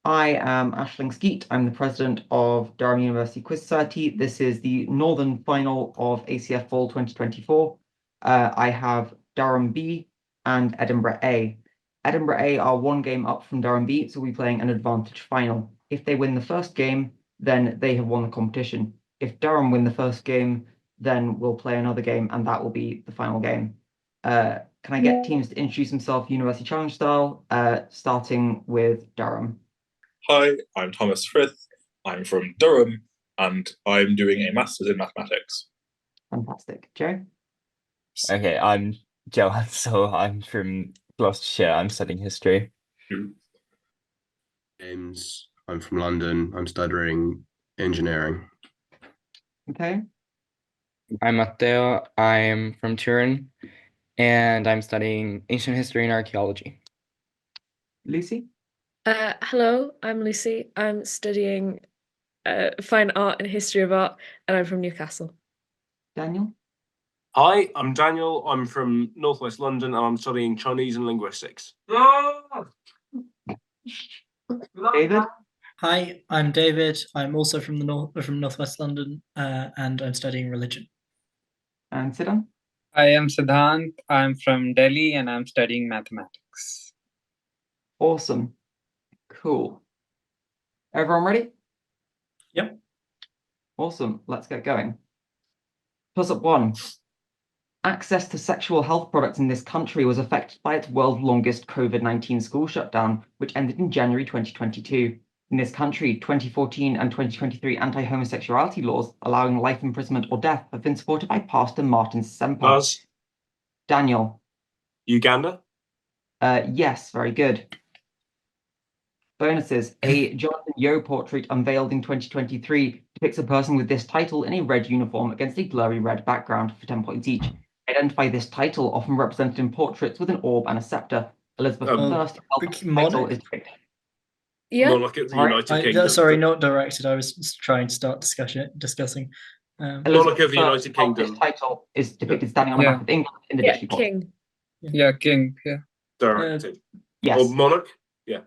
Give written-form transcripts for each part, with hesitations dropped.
I am Aisling Skeet. I'm the president of Durham University Quiz Society. This is the northern final of ACF Fall 2024. I have Durham B and Edinburgh A. Edinburgh A are one game up from Durham B, so we'll be playing an advantage final. If they win the first game, then they have won the competition. If Durham win the first game, then we'll play another game, and that will be the final game. Can I get teams to introduce themselves University Challenge style, starting with Durham? Hi, I'm Thomas Frith. I'm from Durham, and I'm doing a Masters in Mathematics. Fantastic. Joe? Okay, I'm Joe Ancell. I'm from Gloucestershire. I'm studying history. James, I'm from London. I'm studying engineering. Okay. I'm Matteo. I'm from Turin, and I'm studying ancient history and archaeology. Lucy? Hello, I'm Lucy. I'm studying fine art and history of art, and I'm from Newcastle. Daniel? Hi, I'm Daniel. I'm from Northwest London, and I'm studying Chinese and linguistics. David? Hi, I'm David. I'm also from Northwest London, and I'm studying religion. And Siddhant? I am Siddhant. I'm from Delhi and I'm studying mathematics. Awesome. Cool. Everyone ready? Yep. Awesome. Let's get going. Tossup 1. Access to sexual health products in this country was affected by its world's longest COVID-19 school shutdown, which ended in January 2022. In this country, 2014 and 2023 anti-homosexuality laws allowing life imprisonment or death have been supported by Pastor Martin Semper. Buzz. Daniel? Uganda. Yes, very good. Bonuses. A Jonathan Yeo portrait unveiled in 2023 depicts a person with this title in a red uniform against a blurry red background for 10 points each. Identify this title, often represented in portraits with an orb and a scepter. Elizabeth I title is depicted. Yeah. Monarch of the United Kingdom. Sorry, not directed. I was trying to start discussing. Monarch of the United Kingdom. This title is depicted standing on the map of England in the district court. King. Yeah, king. Yeah. Directed. Yes. Or monarch. Yeah.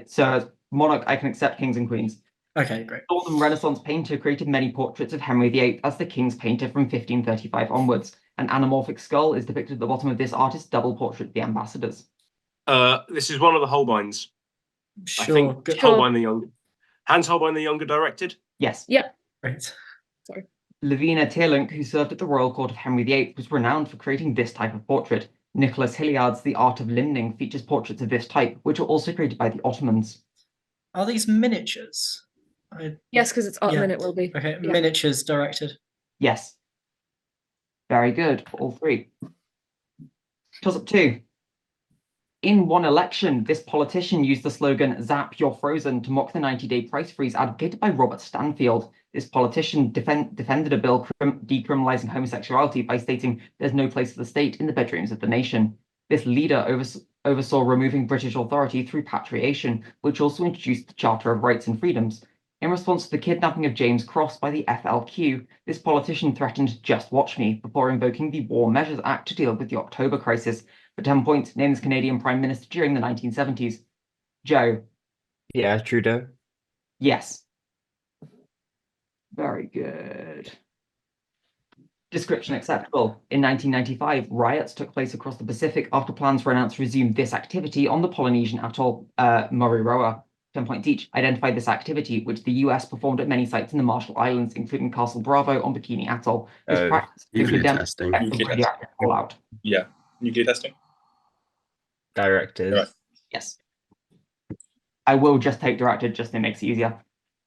So as monarch, I can accept kings and queens. Okay, great. Northern Renaissance painter created many portraits of Henry VIII as the king's painter from 1535 onwards. An anamorphic skull is depicted at the bottom of this artist's double portrait of the ambassadors. This is one of the Holbeins. Sure. I think Good. Holbein the Younger. Hans Holbein the Younger directed. Yes. Yeah. Great. Sorry. Lavina Tearlunk, who served at the royal court of Henry VIII, was renowned for creating this type of portrait. Nicholas Hilliard's The Art of Limning features portraits of this type, which were also created by the Ottomans. Are these miniatures? Yes, because it's Ottoman, it will be. Okay, Yeah. miniatures directed. Yes. Very good for all three. Tossup 2. In one election, this politician used the slogan "Zap, you're frozen" to mock the 90-day price freeze advocated by Robert Stanfield. This politician defended a bill decriminalizing homosexuality by stating there's no place for the state in the bedrooms of the nation. This leader oversaw removing British authority through patriation, which also introduced the Charter of Rights and Freedoms. In response to the kidnapping of James Cross by the FLQ, this politician threatened "Just watch me" before invoking the War Measures Act to deal with the October crisis. For 10 points, name this Canadian Prime Minister during the 1970s. Joe? Yeah, Trudeau. Yes. Very good. Description acceptable. In 1995, riots took place across the Pacific after plans were announced to resume this activity on the Polynesian atoll Moriroa. 10 points each. Identify this activity, which the US performed at many sites in the Marshall Islands, including Castle Bravo on Bikini Atoll. This practice nuclear testing. radioactive fallout. Yeah, nuclear testing. Directed. Right. Yes. I will just take directed, just to make it easier.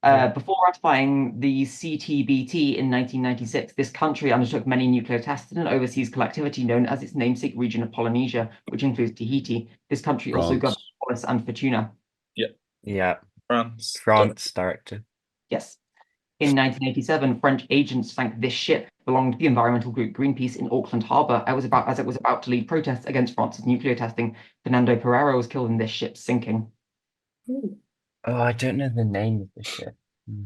Before ratifying the CTBT in 1996, this country undertook many nuclear tests in an overseas collectivity known as its namesake region of Polynesia, which includes Tahiti. This country also governed Wallis and Fortuna. Yeah. France. Directed. Yes. In 1987, French agents sank this ship belonging to the environmental group Greenpeace in Auckland Harbour as it was about to lead protests against France's nuclear testing. Fernando Pereira was killed in this ship's sinking. Ooh. Oh, I don't know the name of the ship. Do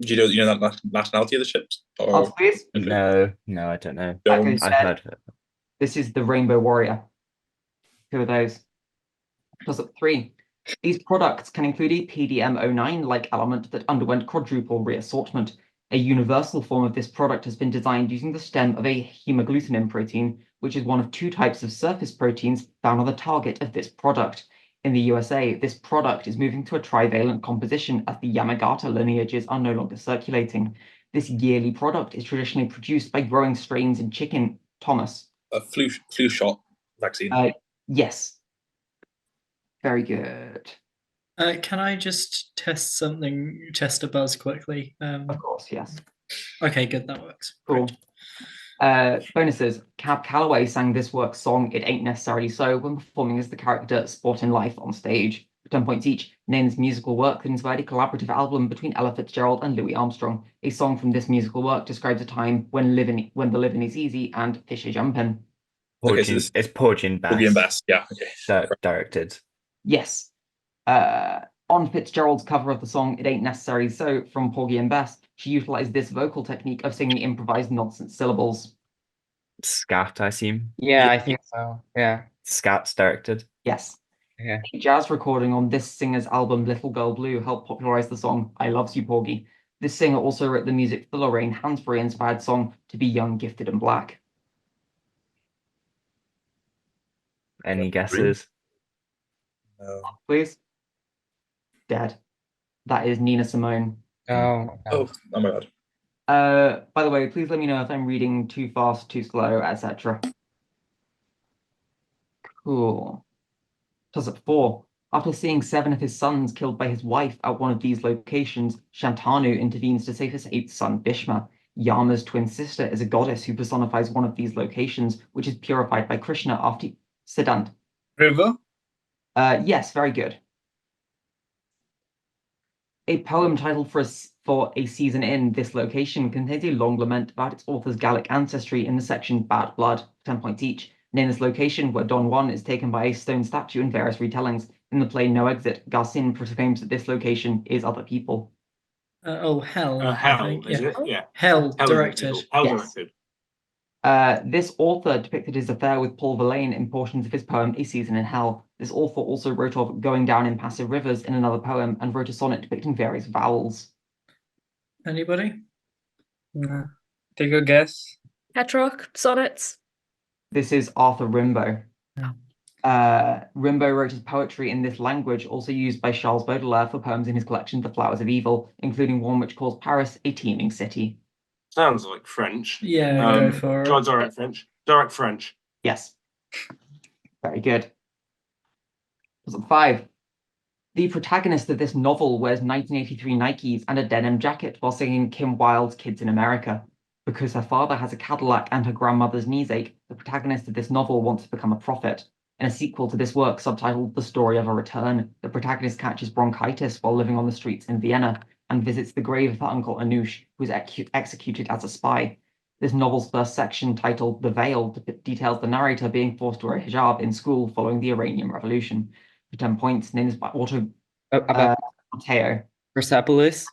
you know that nationality of the ships? Answer, please. No, I don't know. I've heard of it. This is the Rainbow Warrior. Who are those? Tossup 3. These products can include a PDM09-like element that underwent quadruple reassortment. A universal form of this product has been designed using the stem of a hemagglutinin protein, which is one of two types of surface proteins found on the target of this product. In the USA, this product is moving to a trivalent composition as the Yamagata lineages are no longer circulating. This yearly product is traditionally produced by growing strains in chicken. Thomas. A flu shot vaccine. Yes. Very good. Can I just test a buzz quickly? Of course, yes. Okay, good, that works. Cool. Great. Bonuses. Cab Calloway sang this work's song It Ain't Necessarily So when performing as the character Sportin' Life on stage. For 10 points each, name this musical work that inspired a collaborative album between Ella Fitzgerald and Louis Armstrong. A song from this musical work describes a time when the living is easy and fish are jumping. It's Porgy and Bess. Porgy and Bess, yeah. Okay. Directed. Yes. On Fitzgerald's cover of the song It Ain't Necessary So from Porgy and Bess, she utilized this vocal technique of singing improvised nonsense syllables. Scat, I assume. Yeah, I think so. Yeah. Scat's directed. Yes. Yeah. A jazz recording on this singer's album Little Girl Blue helped popularize the song I Loves You Porgy. This singer also wrote the music for the Lorraine Hansberry-inspired song To Be Young, Gifted and Black. Any guesses? No. Please? Dead. That is Nina Simone. Oh. Oh my bad. By the way, please let me know if I'm reading too fast, too slow, etc. Cool. Tossup 4. After seeing 7 of his sons killed by his wife at one of these locations, Shantanu intervenes to save his 8th son, Bhishma. Yama's twin sister is a goddess who personifies one of these locations, which is purified by Krishna after Siddhant. River? Yes, very good. A poem titled for a season in this location contains a long lament about its author's Gallic ancestry in the section Bad Blood, 10 points each. Name this location where Don Juan is taken by a stone statue in various retellings. In the play No Exit, Garcin proclaims that this location is other people. Hell. I Hell, think. is Yeah. it? Yeah. Hell, Hell directed. Hell Yes. directed. This author depicted his affair with Paul Verlaine in portions of his poem A Season in Hell. This author also wrote of going down impassive rivers in another poem and wrote a sonnet depicting various vowels. Anybody? Take a guess. Petrarch, sonnets. This is Arthur Rimbaud. Yeah. Rimbaud wrote his poetry in this language, also used by Charles Baudelaire for poems in his collection The Flowers of Evil, including one which calls Paris a teeming city. Sounds like French. Yeah, go for it. Direct French. Direct French. Yes. Very good. 5. The protagonist of this novel wears 1983 Nikes and a denim jacket while singing Kim Wilde's Kids in America. Because her father has a Cadillac and her grandmother's knees ache, the protagonist of this novel wants to become a prophet. In a sequel to this work subtitled The Story of a Return, the protagonist catches bronchitis while living on the streets in Vienna and visits the grave of her uncle Anoush, who was executed as a spy. This novel's first section, titled The Veil, details the narrator being forced to wear a hijab in school following the Iranian Revolution. For 10 points, names by Matteo. Persepolis?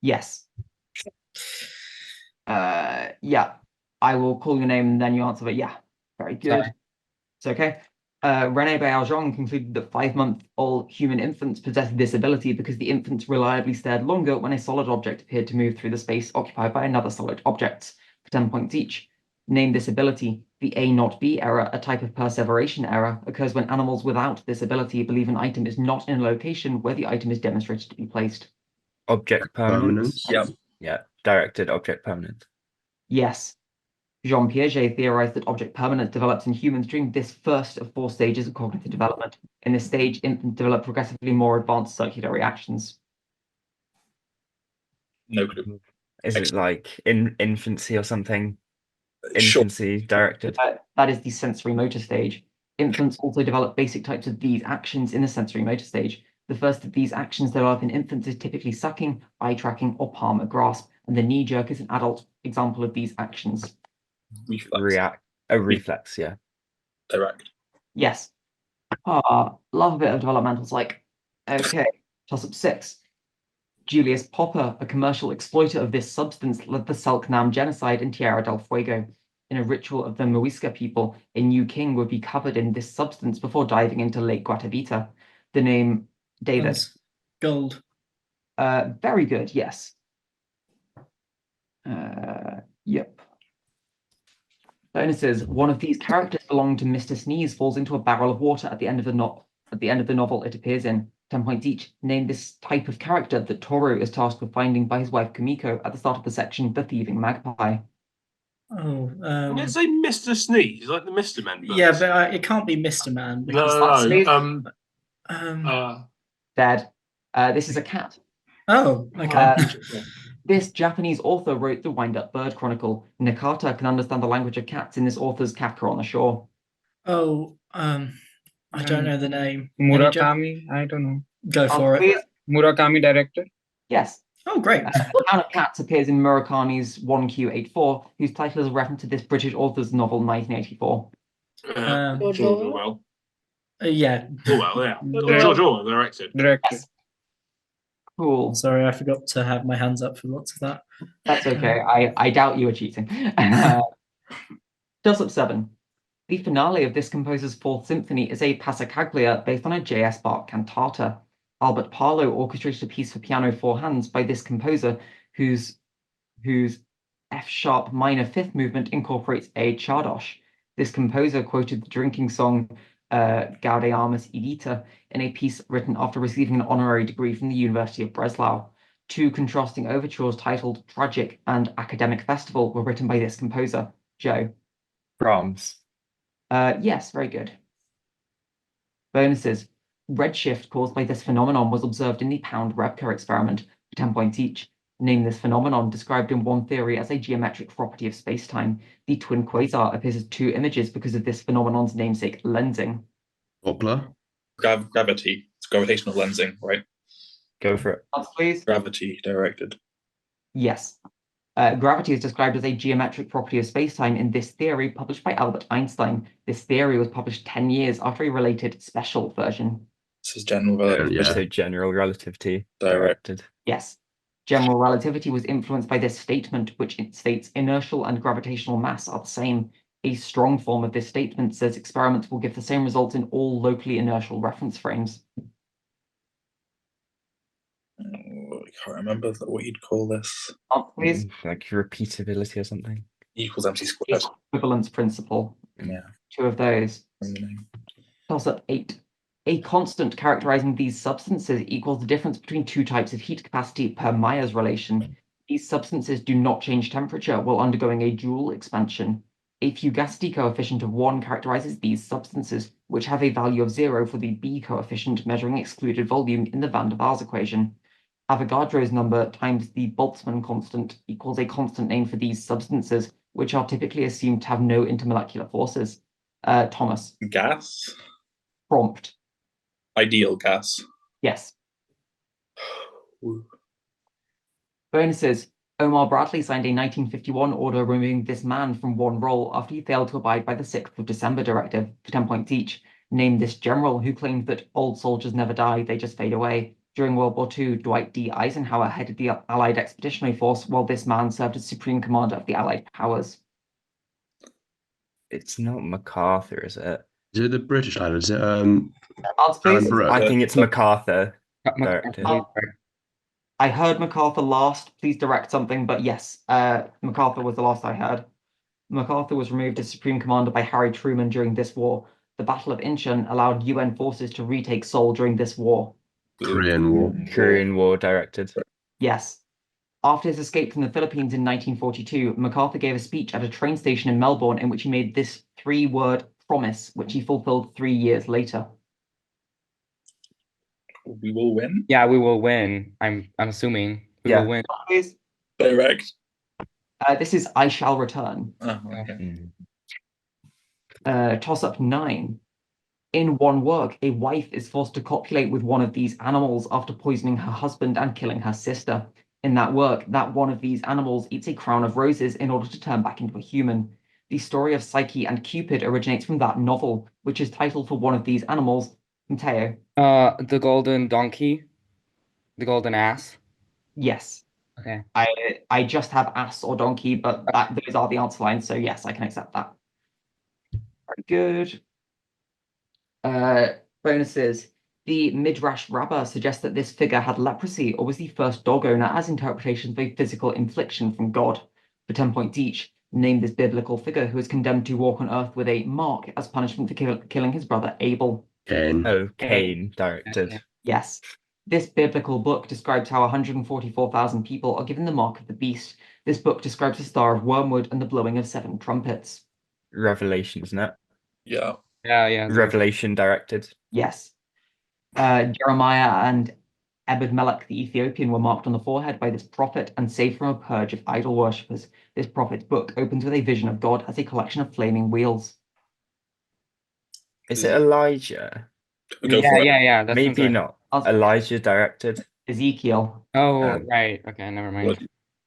Yes. Yeah. I will call your name and then you answer, but yeah. Very good. Sorry. It's okay. René Beaujean concluded that 5-month-old human infants possessed this ability because the infants reliably stared longer when a solid object appeared to move through the space occupied by another solid object. For 10 points each. Name this ability. The A not B error, a type of perseveration error, occurs when animals without this ability believe an item is not in a location where the item is demonstrated to be placed. Object permanence. Permanence. Yeah, directed object permanent. Yes. Jean Piaget theorized that object permanence develops in humans during this first of 4 stages of cognitive development. In this stage, infants develop progressively more advanced circular reactions. No clue. Is it like in infancy or something? Sure. Infancy directed. That is the sensory motor stage. Infants also develop basic types of these actions in the sensory motor stage. The first of these actions develop in infants is typically sucking, eye tracking, or palmar grasp, and the knee jerk is an adult example of these actions. Reflex. Reflex, yeah. Direct. Yes. Love a bit of developmental psych. Okay, Tossup 6. Julius Popper, a commercial exploiter of this substance, led the Selknam genocide in Tierra del Fuego. In a ritual of the Muisca people, a new king would be covered in this substance before diving into Lake Guatavita. The name David. Gold. Very good, yes. Yep. Bonuses. One of these characters belonging to Mr. Sneeze falls into a barrel of water at the end of the novel it appears in. 10 points each. Name this type of character that Toru is tasked with finding by his wife Kumiko at the start of the section The Thieving Magpie. Oh, I'm going to say Mr. Sneeze, like the Mr. Man. yeah, but it can't be Mr. Man. No. Dead. This is a cat. Oh, okay. This Japanese author wrote the Wind-Up Bird Chronicle. Nakata can understand the language of cats in this author's Kafka on the Shore. Oh, I don't know the name. Murakami, I don't know. Go for it. Please? Murakami director. Yes. Oh, great. The Town of Cats appears in Murakami's 1Q84, whose title is a reference to this British author's novel 1984. George Orwell. Yeah. Orwell, yeah. George Orwell directed. Yes. Cool. Sorry, I forgot to have my hands up for lots of that. That's okay. I doubt you were cheating. Tossup 7. The finale of this composer's Fourth Symphony is a passacaglia based on a J.S. Bach cantata. Albert Parlow orchestrated a piece for piano 4 hands by this composer, whose F-sharp minor fifth movement incorporates a chardosh. This composer quoted the drinking song Gaudeamus Igitur in a piece written after receiving an honorary degree from the University of Breslau. 2 contrasting overtures titled Tragic and Academic Festival were written by this composer. Joe. Brahms. Yes, very good. Bonuses. Redshift caused by this phenomenon was observed in the Pound-Rebka experiment, for 10 points each. Name this phenomenon, described in one theory as a geometric property of spacetime. The twin quasar appears as 2 images because of this phenomenon's namesake, lensing. Doppler. Gravity. It's gravitational lensing, right? Go for it. Answer, please. Gravity directed. Yes. Gravity is described as a geometric property of spacetime in this theory published by Albert Einstein. This theory was published 10 years after a related special version. This is general relativity. Yeah. So general relativity Directed. Yes. General relativity was influenced by this statement, which states inertial and gravitational mass are the same. A strong form of this statement says experiments will give the same results in all locally inertial reference frames. I can't remember what you'd call this. Please. like repeatability or something. E equals MC squared. Equivalence principle. Yeah. 2 of those. Tossup 8. A constant characterizing these substances equals the difference between 2 types of heat capacity per Myers relation. These substances do not change temperature while undergoing a Joule expansion. A fugacity coefficient of 1 characterizes these substances, which have a value of 0 for the B coefficient measuring excluded volume in the van der Waals equation. Avogadro's number times the Boltzmann constant equals a constant name for these substances, which are typically assumed to have no intermolecular forces. Thomas. Gas? Prompt. Ideal gas. Yes. Bonuses. Omar Bradley signed a 1951 order removing this man from one role after he failed to abide by the 6th of December directive, for 10 points each. Name this general who claimed that old soldiers never die, they just fade away. During World War II, Dwight D. Eisenhower headed the Allied Expeditionary Force, while this man served as Supreme Commander of the Allied Powers. It's not MacArthur, is it? Is it the British title? Is it Answer, please. I think it's MacArthur. Directed. I heard MacArthur last. Please direct something, but yes, MacArthur was the last I heard. MacArthur was removed as Supreme Commander by Harry Truman during this war. The Battle of Incheon allowed UN forces to retake Seoul during this war. Korean War? Korean War directed. Yes. After his escape from the Philippines in 1942, MacArthur gave a speech at a train station in Melbourne in which he made this 3-word promise, which he fulfilled 3 years later. We will win. Yeah, we will win. I'm assuming we will win. Please. Direct. This is I Shall Return. Oh, okay. Tossup 9. In one work, a wife is forced to copulate with one of these animals after poisoning her husband and killing her sister. In that work, that one of these animals eats a crown of roses in order to turn back into a human. The story of Psyche and Cupid originates from that novel, which is titled for one of these animals. Matteo. The golden donkey, the golden ass. Yes. Okay. I just have ass or donkey, but those are the answer lines, so yes, I can accept that. Very good. Bonuses. The Midrash Rabbah suggests that this figure had leprosy or was the first dog owner as interpretations of a physical infliction from God. For 10 points each, name this biblical figure who was condemned to walk on earth with a mark as punishment for killing his brother Abel. Cain. Oh, Cain directed. Yes. This biblical book describes how 144,000 people are given the mark of the beast. This book describes the star of wormwood and the blowing of 7 trumpets. Revelation, isn't it? Yeah. Yeah. Revelation directed. Yes. Jeremiah and Ebed-Melech the Ethiopian were marked on the forehead by this prophet and saved from a purge of idol worshippers. This prophet's book opens with a vision of God as a collection of flaming wheels. Is it Elijah? Go for it. Yeah. That seems Maybe right. not. Answer- Elijah directed. Ezekiel. Oh, right. Okay, never mind. What?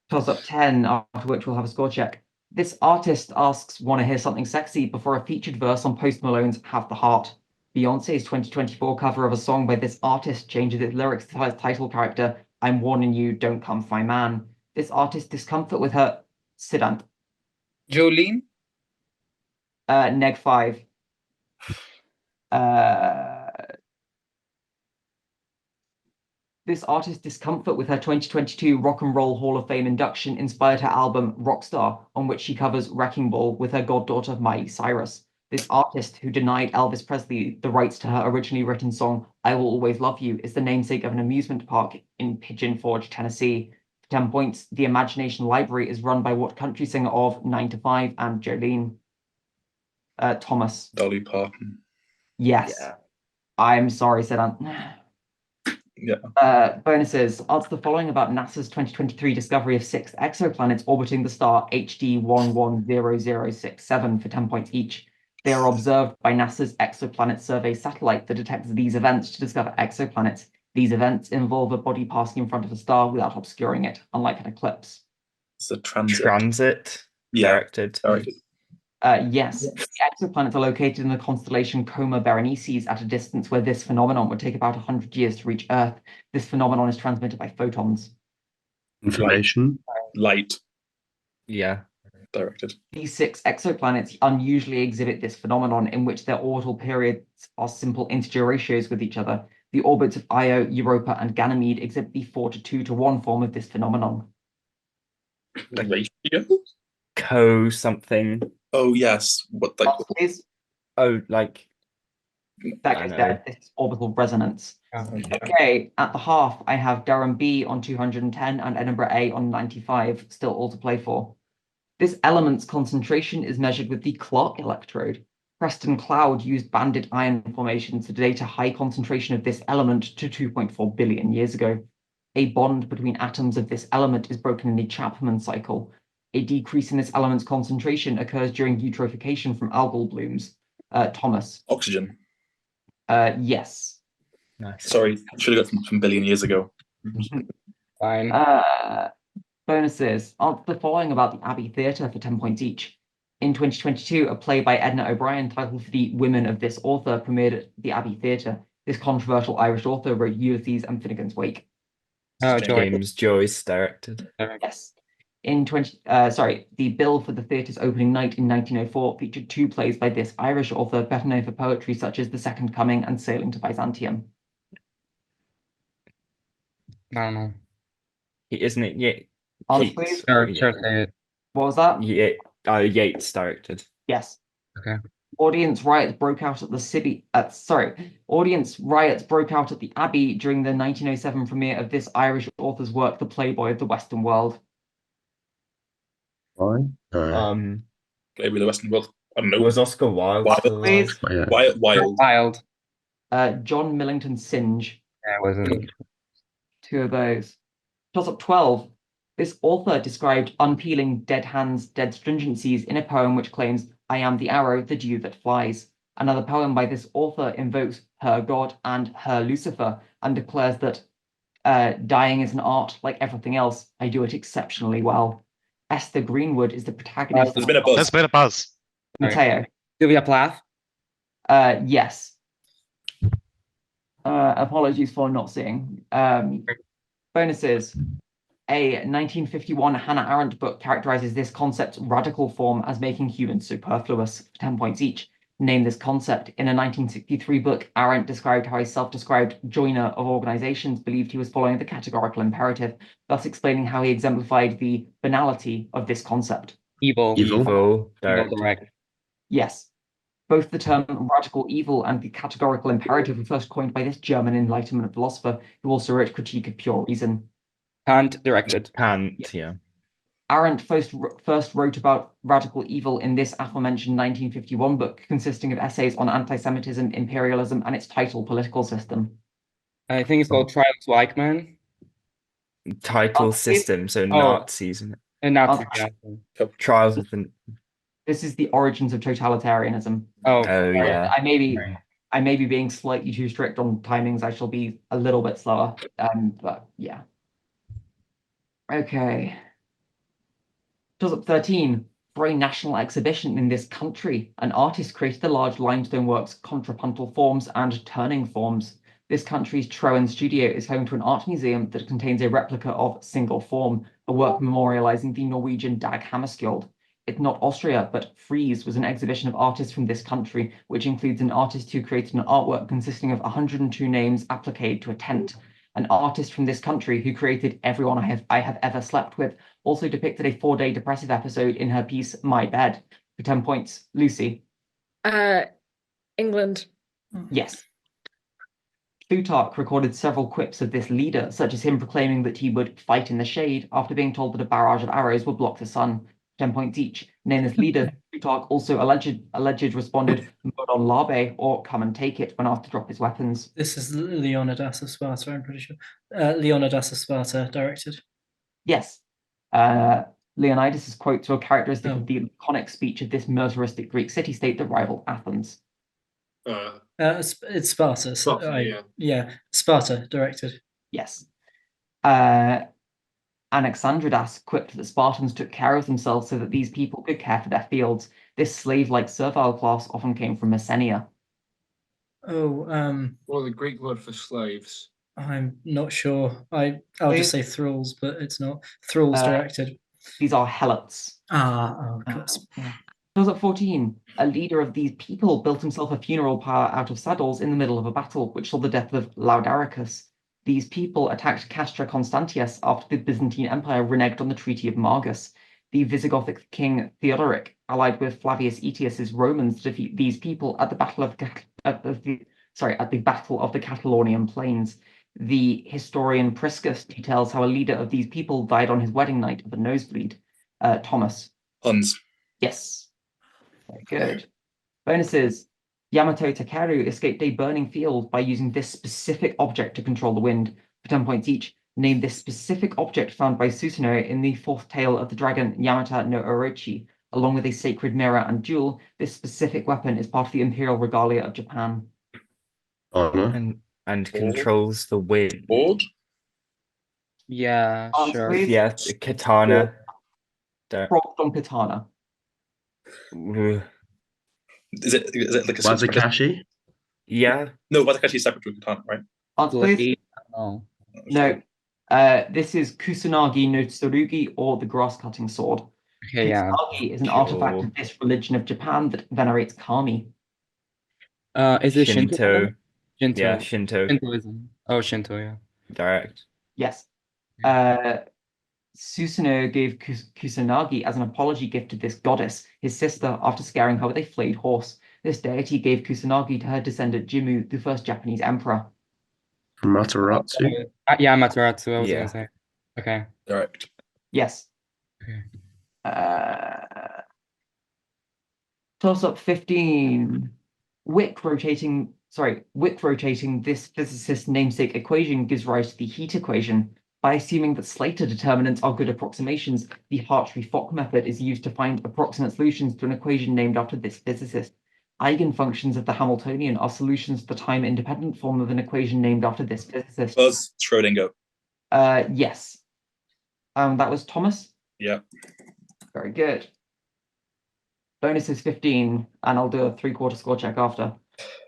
Tossup 10, after which we'll have a score check. This artist asks, want to hear something sexy before a featured verse on Post Malone's Have the Heart. Beyonce's 2024 cover of a song by this artist changes its lyrics to its title character, I'm warning you, don't come for my man. This artist's discomfort with her... Siddhant. Jolene? Neg 5. This artist's discomfort with her 2022 Rock and Roll Hall of Fame induction inspired her album Rockstar, on which she covers Wrecking Ball with her goddaughter Miley Cyrus. This artist, who denied Elvis Presley the rights to her originally written song I Will Always Love You, is the namesake of an amusement park in Pigeon Forge, Tennessee. For 10 points, the Imagination Library is run by what country singer of 9 to 5 and Jolene? Thomas. Dolly Parton. Yes. Yeah. I'm sorry, Siddhant. Yeah. Bonuses. Answer the following about NASA's 2023 discovery of 6 exoplanets orbiting the star HD 110067 for 10 points each. They are observed by NASA's Exoplanet Survey satellite that detects these events to discover exoplanets. These events involve a body passing in front of a star without obscuring it, unlike an eclipse. It's a transit. Transit Yeah. directed. Directed. Yes, the exoplanets are located in the constellation Coma Berenices at a distance where this phenomenon would take about 100 years to reach Earth. This phenomenon is transmitted by photons. Information. Light. Yeah. Directed. These 6 exoplanets unusually exhibit this phenomenon in which their orbital periods are simple integer ratios with each other. The orbits of Io, Europa, and Ganymede exhibit the 4:2:1 form of this phenomenon. The ratio? Co something. Oh yes. What like Answer, please. Oh, like That I goes know. there. This is orbital resonance. yeah. Okay, at the half, I have Durham B on 210 and Edinburgh A on 95, still all to play for. This element's concentration is measured with the Clark electrode. Preston Cloud used banded iron formations to date a high concentration of this element to 2.4 billion years ago. A bond between atoms of this element is broken in the Chapman cycle. A decrease in this element's concentration occurs during eutrophication from algal blooms. Thomas. Oxygen. Yes. Nice. Sorry, should have got from billion years ago. Fine. Bonuses. Answer the following about the Abbey Theatre for 10 points each. In 2022, a play by Edna O'Brien titled For the Women of this Author premiered at the Abbey Theatre. This controversial Irish author wrote Ulysses and Finnegan's Wake. Oh, Joy. James Joyce directed. Yes. The bill for the theatre's opening night in 1904 featured 2 plays by this Irish author, better known for poetry such as The Second Coming and Sailing to Byzantium. I don't know. Isn't it? Yeah. Answer, Keats. please. Sure, Yeah. sure, say it. What was that? Yeah. Yates directed. Yes. Okay. Audience riots broke out at the Abbey during the 1907 premiere of this Irish author's work, The Playboy of the Western World. Why? Maybe the Western world. I don't know. Was Oscar Wilde Wild, still please. alive? Yeah. Wild. Wild. John Millington Synge. Yeah, it wasn't. 2 of those. Tossup 12. This author described unpeeling dead hands, dead stringencies in a poem which claims, I am the arrow, the dew that flies. Another poem by this author invokes her God and her Lucifer and declares that dying is an art like everything else. I do it exceptionally well. Esther Greenwood is the protagonist. There's been a buzz. There's been a buzz. Matteo. Sylvia Plath. Yes. Apologies for not seeing. Bonuses. A 1951 Hannah Arendt book characterizes this concept's radical form as making humans superfluous, for 10 points each. Name this concept. In a 1963 book, Arendt described how a self-described joiner of organizations believed he was following the categorical imperative, thus explaining how he exemplified the banality of this concept. Evil. Evil. Evil, Direct. direct. Yes. Both the term radical evil and the categorical imperative were first coined by this German Enlightenment philosopher who also wrote Critique of Pure Reason. Kant, directed. Kant, yeah. Arendt first wrote about radical evil in this aforementioned 1951 book, consisting of essays on anti-Semitism, imperialism, and its title Political System. I think it's called Trials Weichmann. Title system, so Nazis. And Nazi. Trials of the... This is the origins of totalitarianism. Oh, yeah. I may be being slightly too strict on timings. I shall be a little bit slower. But yeah. Okay. Tossup 13. For a national exhibition in this country, an artist created the large limestone works Contrapuntal Forms and Turning Forms. This country's Troen studio is home to an art museum that contains a replica of Single Form, a work memorializing the Norwegian Dag Hammarskjöld. It's not Austria, but Frieze was an exhibition of artists from this country, which includes an artist who created an artwork consisting of 102 names appliqued to a tent. An artist from this country who created Everyone I Have Ever Slept With also depicted a 4-day depressive episode in her piece My Bed. For 10 points, Lucy. England. Yes. Plutarch recorded several quips of this leader, such as him proclaiming that he would fight in the shade after being told that a barrage of arrows would block the sun. 10 points each. Name this leader. Plutarch also alleged responded, "Mud on Larbe," or "Come and take it," when asked to drop his weapons. This is Leonidas of Sparta, I'm pretty sure. Leonidas of Sparta directed. Yes. Leonidas' quotes were characteristic of the laconic speech of this militaristic Greek city-state that rivaled Athens. It's Sparta. Sparta, Sparta directed. Yes. Anaxandridas quipped that Spartans took care of themselves so that these people could care for their fields. This slave-like servile class often came from Messenia. Oh, Well, the Greek word for slaves. I'm not sure. I'll just say thralls, but it's not. Thralls directed. These are helots. Of course. Tossup 14. A leader of these people built himself a funeral pyre out of saddles in the middle of a battle, which saw the death of Laudaricus. These people attacked Castra Constantius after the Byzantine Empire reneged on the Treaty of Margus. The Visigothic king Theodoric allied with Flavius Aetius's Romans to defeat these people at the Battle of the Catalonian Plains. The historian Priscus details how a leader of these people died on his wedding night of a nosebleed. Thomas. Huns. Yes. Very good. Bonuses. Yamato Takeru escaped a burning field by using this specific object to control the wind. For 10 points each, name this specific object found by Susanoo in the fourth tale of the dragon Yamata no Orochi. Along with a sacred mirror and jewel, this specific weapon is part of the imperial regalia of Japan. Honor. And controls the wind. Board. Yeah, Answer, sure. please. Yes, katana. Propped on katana. Is it like a Wazakashi? Yeah. No, Wazakashi is separate to katana, right? Answer, please. Oh. No. This is Kusanagi no Tsurugi, or the grass-cutting sword. Okay, yeah. Kusanagi is an artifact of this religion of Japan that venerates kami. Is it Shinto? Shinto. Shinto. Yeah, Shinto. Shintoism. Oh, Shinto, yeah. Direct. Yes. Susanoo gave Kusanagi as an apology gift to this goddess, his sister, after scaring her with a flayed horse. This deity gave Kusanagi to her descendant Jimmu, the first Japanese emperor. Mataratsu? Yeah, Mataratsu, I was Yeah. gonna say. Okay. Direct. Yes. Okay. Tossup 15. Wick rotating this physicist's namesake equation gives rise to the heat equation. By assuming that Slater determinants are good approximations, the Hartree-Fock method is used to find approximate solutions to an equation named after this physicist. Eigenfunctions of the Hamiltonian are solutions to the time-independent form of an equation named after this physicist. Buzz Schrodinger. Yes. That was Thomas? Yeah. Very good. Bonus is 15, and I'll do a 3/4 score check after.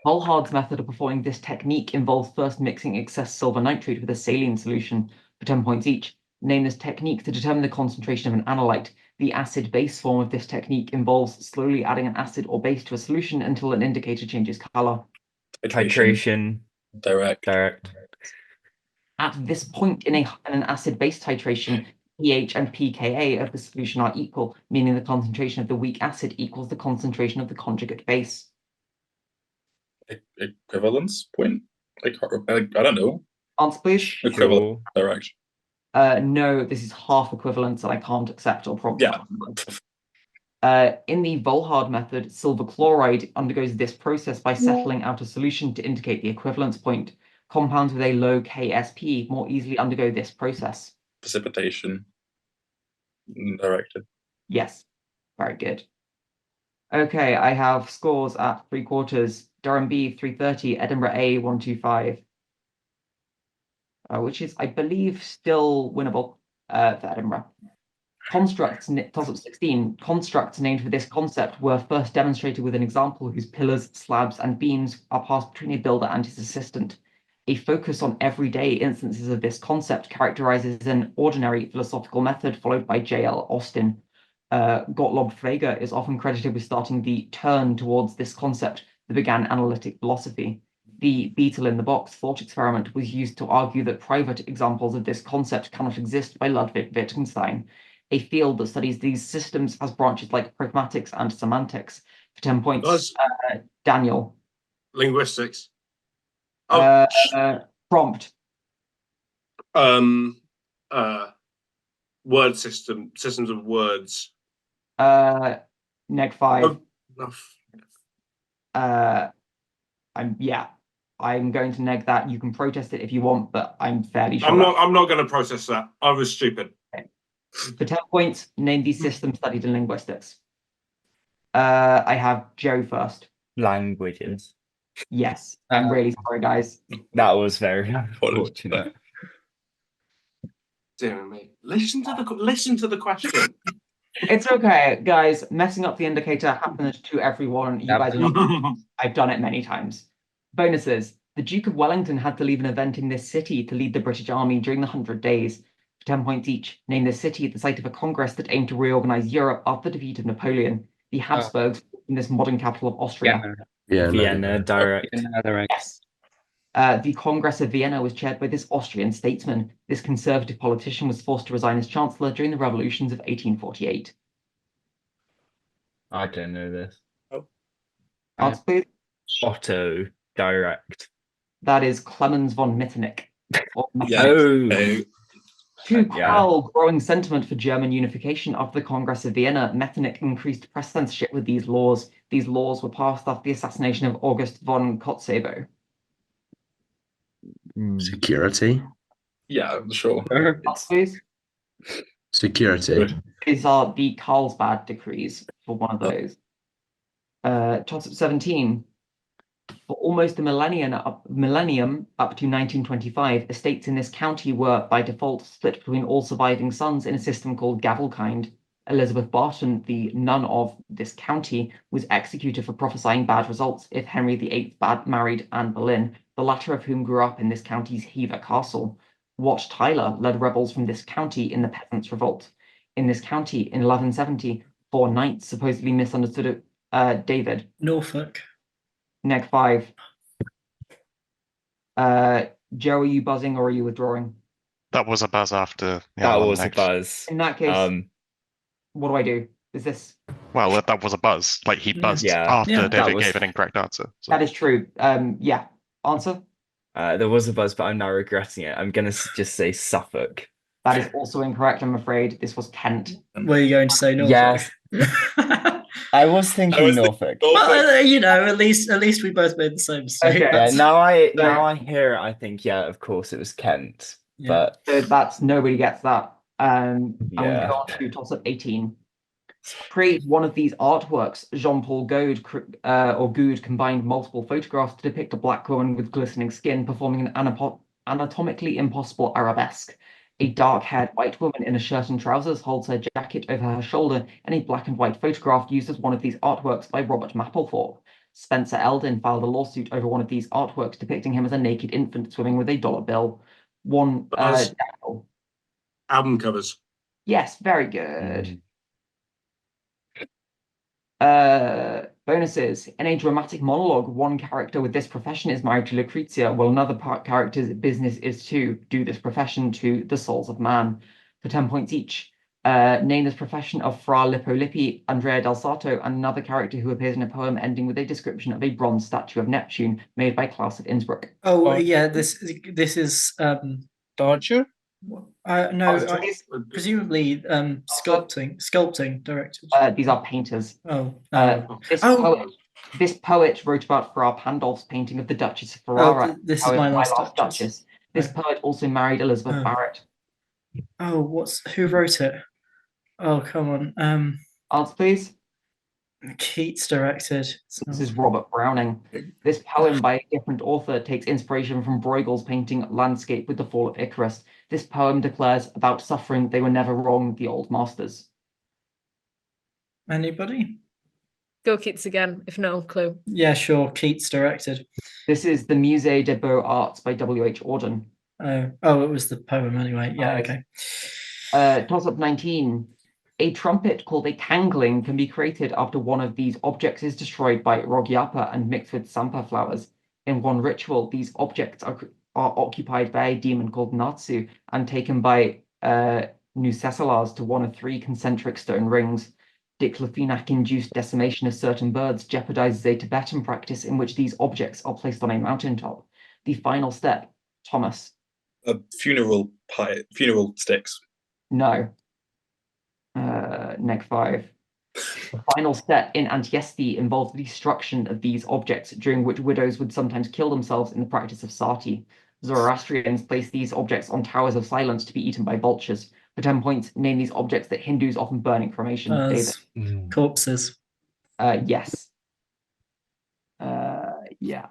Volhard's method of performing this technique involves first mixing excess silver nitrate with a saline solution. For 10 points each, name this technique to determine the concentration of an analyte. The acid-base form of this technique involves slowly adding an acid or base to a solution until an indicator changes color. Titration. Direct. At this point in an acid-base titration, pH and pKa of the solution are equal, meaning the concentration of the weak acid equals the concentration of the conjugate base. Equivalence point? I don't know. Answer, please. Equivalent direction. No, this is half equivalence, and I can't accept or prompt. Yeah. In the Volhard method, silver chloride undergoes this process by settling out a solution to indicate the equivalence point. Compounds with a low Ksp more easily undergo this process. Precipitation. Directed. Yes, very good. Okay, I have scores at 3/4. Durham B 330, Edinburgh A 125, which is, I believe, still winnable for Edinburgh. Constructs, Tossup 16, constructs named for this concept were first demonstrated with an example whose pillars, slabs, and beams are passed between a builder and his assistant. A focus on everyday instances of this concept characterizes an ordinary philosophical method followed by J.L. Austin. Gottlob Frege is often credited with starting the turn towards this concept that began analytic philosophy. The beetle in the box thought experiment was used to argue that private examples of this concept cannot exist by Ludwig Wittgenstein. A field that studies these systems has branches like pragmatics and semantics. For 10 points, Daniel. Linguistics. Prompt. Word systems of words. Neg 5. Oh, I'm going to neg that. You can protest it if you want, but I'm fairly sure. I'm not going to process that. I was stupid. Okay. For 10 points, name these systems studied in linguistics. I have Joe first. Languages. Yes, I'm really sorry, guys. That was very unfortunate. Dear me. Listen to the question. It's okay, guys. Messing up the indicator happens to everyone. You guys are not. I've done it many times. Bonuses. The Duke of Wellington had to leave an event in this city to lead the British Army during the 100 Days. For 10 points each, name this city at the site of a congress that aimed to reorganize Europe after the defeat of Napoleon. The Habsburgs in this modern capital of Austria. Vienna, direct. Yes. The Congress of Vienna was chaired by this Austrian statesman. This conservative politician was forced to resign as chancellor during the revolutions of 1848. I don't know this. Answer, please. Otto, direct. That is Clemens von Metternich. To quell growing sentiment for German unification after the Congress of Vienna, Metternich increased press censorship with these laws. These laws were passed after the assassination of August von Kotzebue. Security. Yeah, I'm sure. Please. Security. These are the Carlsbad decrees for one of those. Tossup 17. For almost a millennium up to 1925, estates in this county were, by default, split between all surviving sons in a system called gavelkind. Elizabeth Barton, the nun of this county, was executed for prophesying bad results if Henry VIII married Anne Boleyn, the latter of whom grew up in this county's Hever Castle. Wat Tyler led rebels from this county in the Peasants' Revolt. In this county, in 1170, 4 knights supposedly misunderstood David. Norfolk. Neg 5. Joe, are you buzzing or are you withdrawing? That was a buzz after. That was a buzz. In that case, what do I do? Is this? Well, that was a buzz. Like he buzzed after David gave an incorrect answer. So. That is true. Yeah. Answer? There was a buzz, but I'm now regretting it. I'm going to just say Suffolk. That is also incorrect, I'm afraid. This was Kent. Were you going to say Norfolk? Yes. I was thinking Norfolk. Well, at least we both made the same mistake. Okay. Yeah, now I hear it, I think, of course it was Kent. Yeah. But so that's nobody gets that. I'm going to go on to Tossup 18. Create one of these artworks. Jean-Paul Goude combined multiple photographs to depict a black woman with glistening skin performing an anatomically impossible arabesque. A dark-haired white woman in a shirt and trousers holds her jacket over her shoulder in a black and white photograph used as one of these artworks by Robert Mapplethorpe. Spencer Eldon filed a lawsuit over one of these artworks depicting him as a naked infant swimming with a dollar bill. Album covers. Yes, very good. Bonuses. In a dramatic monologue, one character with this profession is married to Lucrezia, while another character's business is to do this profession to the souls of man. For 10 points each. Name this profession of Fra Lippo Lippi, Andrea del Sarto, and another character who appears in a poem ending with a description of a bronze statue of Neptune made by Klaus of Innsbruck. Oh, yeah, this is Torture? no, presumably sculpting directed. These are painters. Oh, This poet wrote about Fra Pandolf's painting of the Duchess of Ferrara. This is My Last Duchess. This poet also married Elizabeth Barrett. Oh, who wrote it? Oh, come on. Answer, please. Keats directed. This is Robert Browning. This poem by a different author takes inspiration from Bruegel's painting Landscape with the Fall of Icarus. This poem declares about suffering they were never wrong, the old masters. Anybody? Go Keats again, if no clue. Yeah, sure. Keats directed. This is the Musée des Beaux-Arts by W.H. Auden. Oh, it was the poem anyway. Yeah, okay. Tossup 19. A trumpet called a tangling can be created after one of these objects is destroyed by Rogyapa and mixed with Sampa flowers. In one ritual, these objects are occupied by a demon called Natsu and taken by Nucesalars to one of 3 concentric stone rings. Diclofenac-induced decimation of certain birds jeopardizes a Tibetan practice in which these objects are placed on a mountaintop. The final step, Thomas. Funeral sticks. No. Neg 5. The final step in Antiesti involves the destruction of these objects, during which widows would sometimes kill themselves in the practice of sati. Zoroastrians place these objects on towers of silence to be eaten by vultures. For 10 points, name these objects that Hindus often burn in cremation. David. Corpses. Yes. Yeah.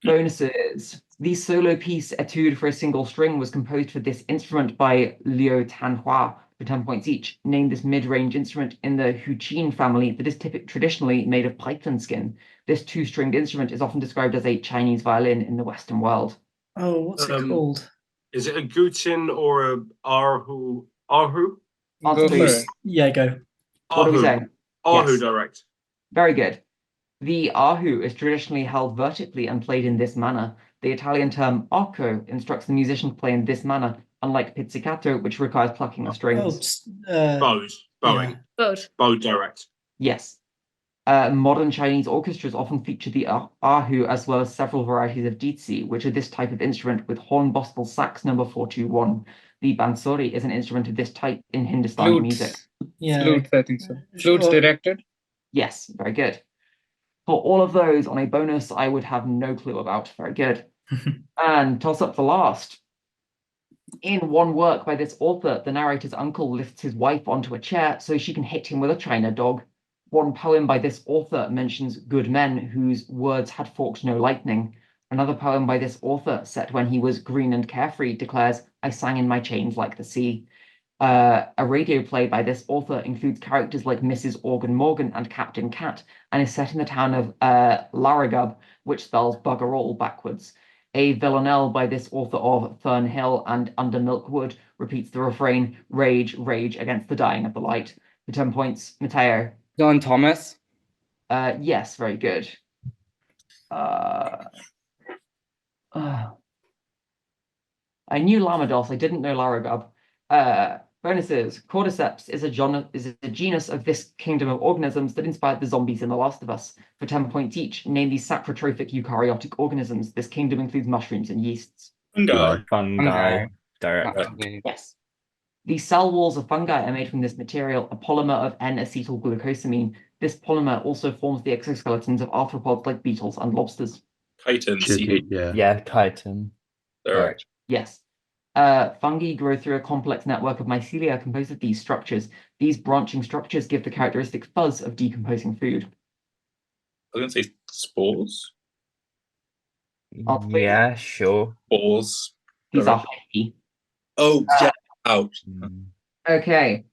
Bonuses. The solo piece Etude for a Single String was composed for this instrument by Liu Tanhua for 10 points each. Name this mid-range instrument in the Huqin family that is traditionally made of python skin. This 2-stringed instrument is often described as a Chinese violin in the Western world. Oh, what's it called? Is it a Gutin or a Arhu? Answer, please. Yeah, go. What are we saying? Arhu Yes. direct. Very good. The Ahu is traditionally held vertically and played in this manner. The Italian term arco instructs the musician to play in this manner, unlike pizzicato, which requires plucking the strings. Bowing. Bow direct. Yes. Modern Chinese orchestras often feature the Ahu as well as several varieties of dizi, which are this type of instrument with horn bospal sax number 421. The bansuri is an instrument of this type in Hindustani music. Yeah. Flutes, I think so. Flutes directed? Yes, very good. For all of those on a bonus, I would have no clue about. Very good. And toss up for last. In one work by this author, the narrator's uncle lifts his wife onto a chair so she can hit him with a china dog. One poem by this author mentions good men whose words had forked no lightning. Another poem by this author, set when he was green and carefree, declares, I sang in my chains like the sea. A radio play by this author includes characters like Mrs. Organ Morgan and Captain Cat, and is set in the town of Larragub, which spells bugger all backwards. A villanelle by this author of Fern Hill and Under Milkwood repeats the refrain, rage, rage against the dying of the light. For 10 points, Matteo. John Thomas? Yes, very good. I knew Lamados, I didn't know Larragub. Bonuses. Cordyceps is a genus of this kingdom of organisms that inspired the zombies in The Last of Us. For 10 points each, name these saprotrophic eukaryotic organisms. This kingdom includes mushrooms and yeasts. Fungi. Direct. Yes. The cell walls of fungi are made from this material, a polymer of N-acetylglucosamine. This polymer also forms the exoskeletons of arthropods like beetles and lobsters. Chitin. Yeah, chitin. Direct. Yes. Fungi grow through a complex network of mycelia composed of these structures. These branching structures give the characteristic fuzz of decomposing food. I was going to say spores. Yeah, sure. Spores. These are hickey. Oh, yeah. Ouch. Okay.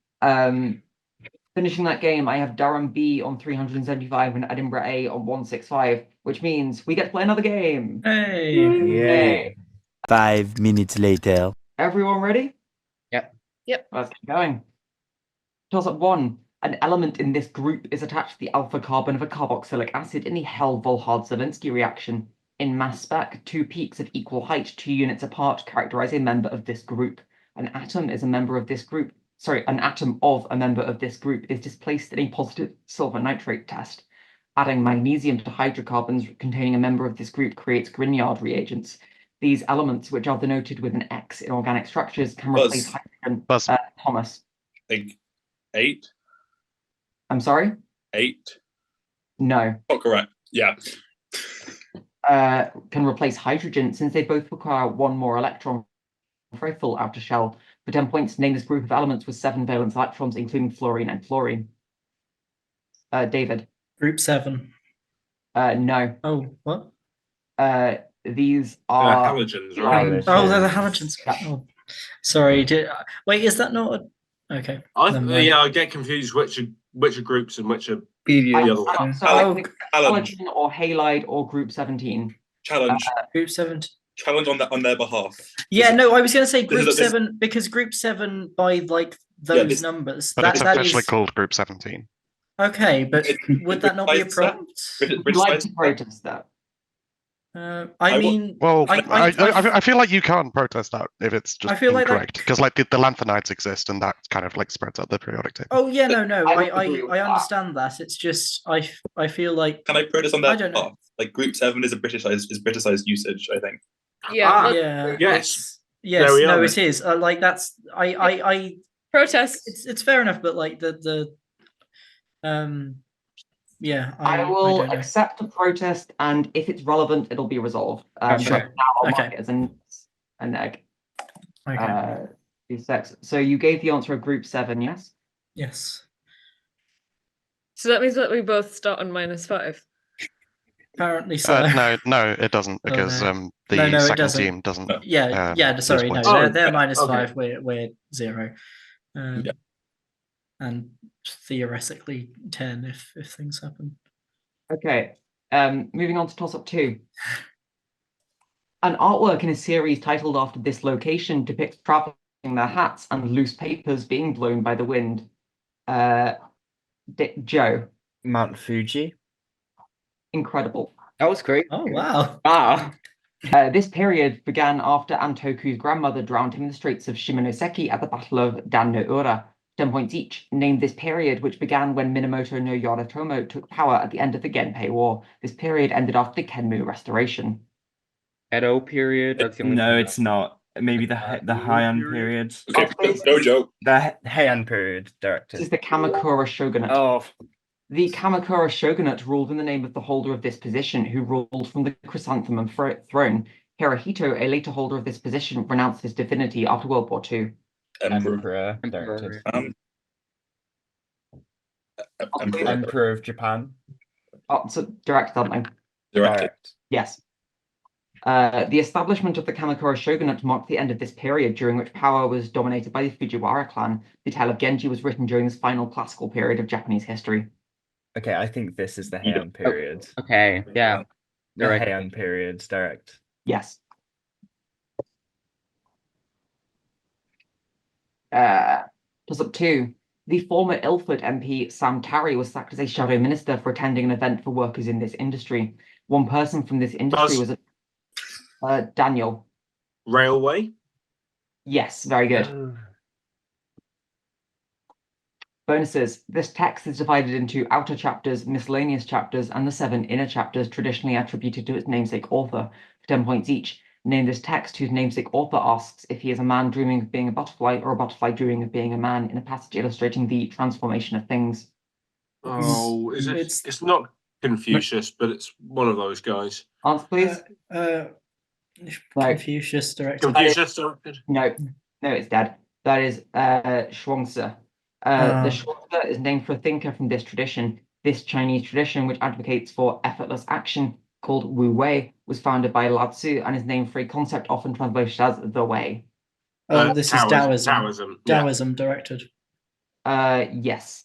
Finishing that game, I have Durham B on 375 and Edinburgh A on 165, which means we get to play another game. Hey. Yay. 5 minutes later. Everyone ready? Yep. Yep. Let's get going. Toss up 1. An element in this group is attached to the alpha carbon of a carboxylic acid in the Hell-Volhard-Zelinsky reaction. In mass spec, two peaks of equal height, 2 units apart, characterize a member of this group. An atom is a member of this group. Sorry, an atom of a member of this group is displaced in a positive silver nitrate test. Adding magnesium to hydrocarbons containing a member of this group creates Grignard reagents. These elements, which are denoted with an X in organic structures, can replace hydrogen. Thomas. I think 8. I'm sorry? 8. No. Not correct. Yeah. Can replace hydrogen since they both require one more electron for a full outer shell. For 10 points, name this group of elements with 7 valence electrons, including fluorine and chlorine. David. Group 7. No. Oh, what? These are halogens, right? Oh, they're the halogens. Yeah. Oh, sorry. Wait, is that not a... Okay. I get confused which are groups and which are Period. the other one. halogen or halide or group 17. Challenge. Group 17. Challenge on their behalf. Yeah, no, I was going to say group 7 because group 7 by like those numbers. But it's officially called Group 17. Okay, but would that not be a prompt? Would like to protest that. I mean, well, I feel like you can't protest that if it's just incorrect because like the lanthanides exist and that kind of like spreads out the periodic table. Oh yeah, no, I understand that. It's just I feel like. Can I protest on that? I don't know. Like Group 7 is a Britishized usage, I think. Yeah. Yes. Yes. No, it is. Like that's I protest. It's fair enough, but like yeah, I will accept a protest, and if it's relevant, it'll be resolved. Sure. Now I'll mark it as a neg. Okay. So you gave the answer of Group 7, yes? Yes. So that means that we both start on -5. Apparently so. No, it doesn't because the second team doesn't. Yeah. Sorry, no, they're -5. We're 0. And theoretically 10 if things happen. Okay. Moving on to Tossup 2. An artwork in a series titled after this location depicts traveling their hats and loose papers being blown by the wind. Joe. Mount Fuji. Incredible. That was great. Oh wow. Wow. This period began after Antoku's grandmother drowned him in the Straits of Shimonoseki at the Battle of Dan no Ura. 10 points each. Name this period, which began when Minamoto no Yoritomo took power at the end of the Genpei War. This period ended after the Kenmu Restoration. Edo period. That's the only No, it's not. Maybe the Heian period. Okay, no joke. The Heian period, directed. This is the Kamakura Shogunate. Oh. The Kamakura Shogunate ruled in the name of the holder of this position, who ruled from the chrysanthemum throne. Hirohito, a later holder of this position, renounced his divinity after World War II. Emperor directed. Emperor of Japan. Oh, so directed, aren't they? Directed. Yes. The establishment of the Kamakura Shogunate marked the end of this period, during which power was dominated by the Fujiwara clan. The tale of Genji was written during this final classical period of Japanese history. Okay, I think this is the Heian period. Okay, yeah. The Heian period, direct. Yes. Tossup 2. The former Ilford MP Sam Tarry was sacked as a shadow minister for attending an event for workers in this industry. One person from this industry was Daniel. Railway? Yes, very good. Bonuses. This text is divided into outer chapters, miscellaneous chapters, and the 7 inner chapters traditionally attributed to its namesake author, for 10 points each. Name this text whose namesake author asks if he is a man dreaming of being a butterfly or a butterfly dreaming of being a man in a passage illustrating the transformation of things. Oh, is it? It's not Confucius, but it's one of those guys. Answer, please. Confucius directed. Confucius directed? No, it's dead. That is Zhuangzi. The Zhuangzi is named for a thinker from this tradition. This Chinese tradition, which advocates for effortless action, called Wu Wei, was founded by Lao Tzu and is named for a concept often translated as the way. This is Taoism. Taoism directed. Yes.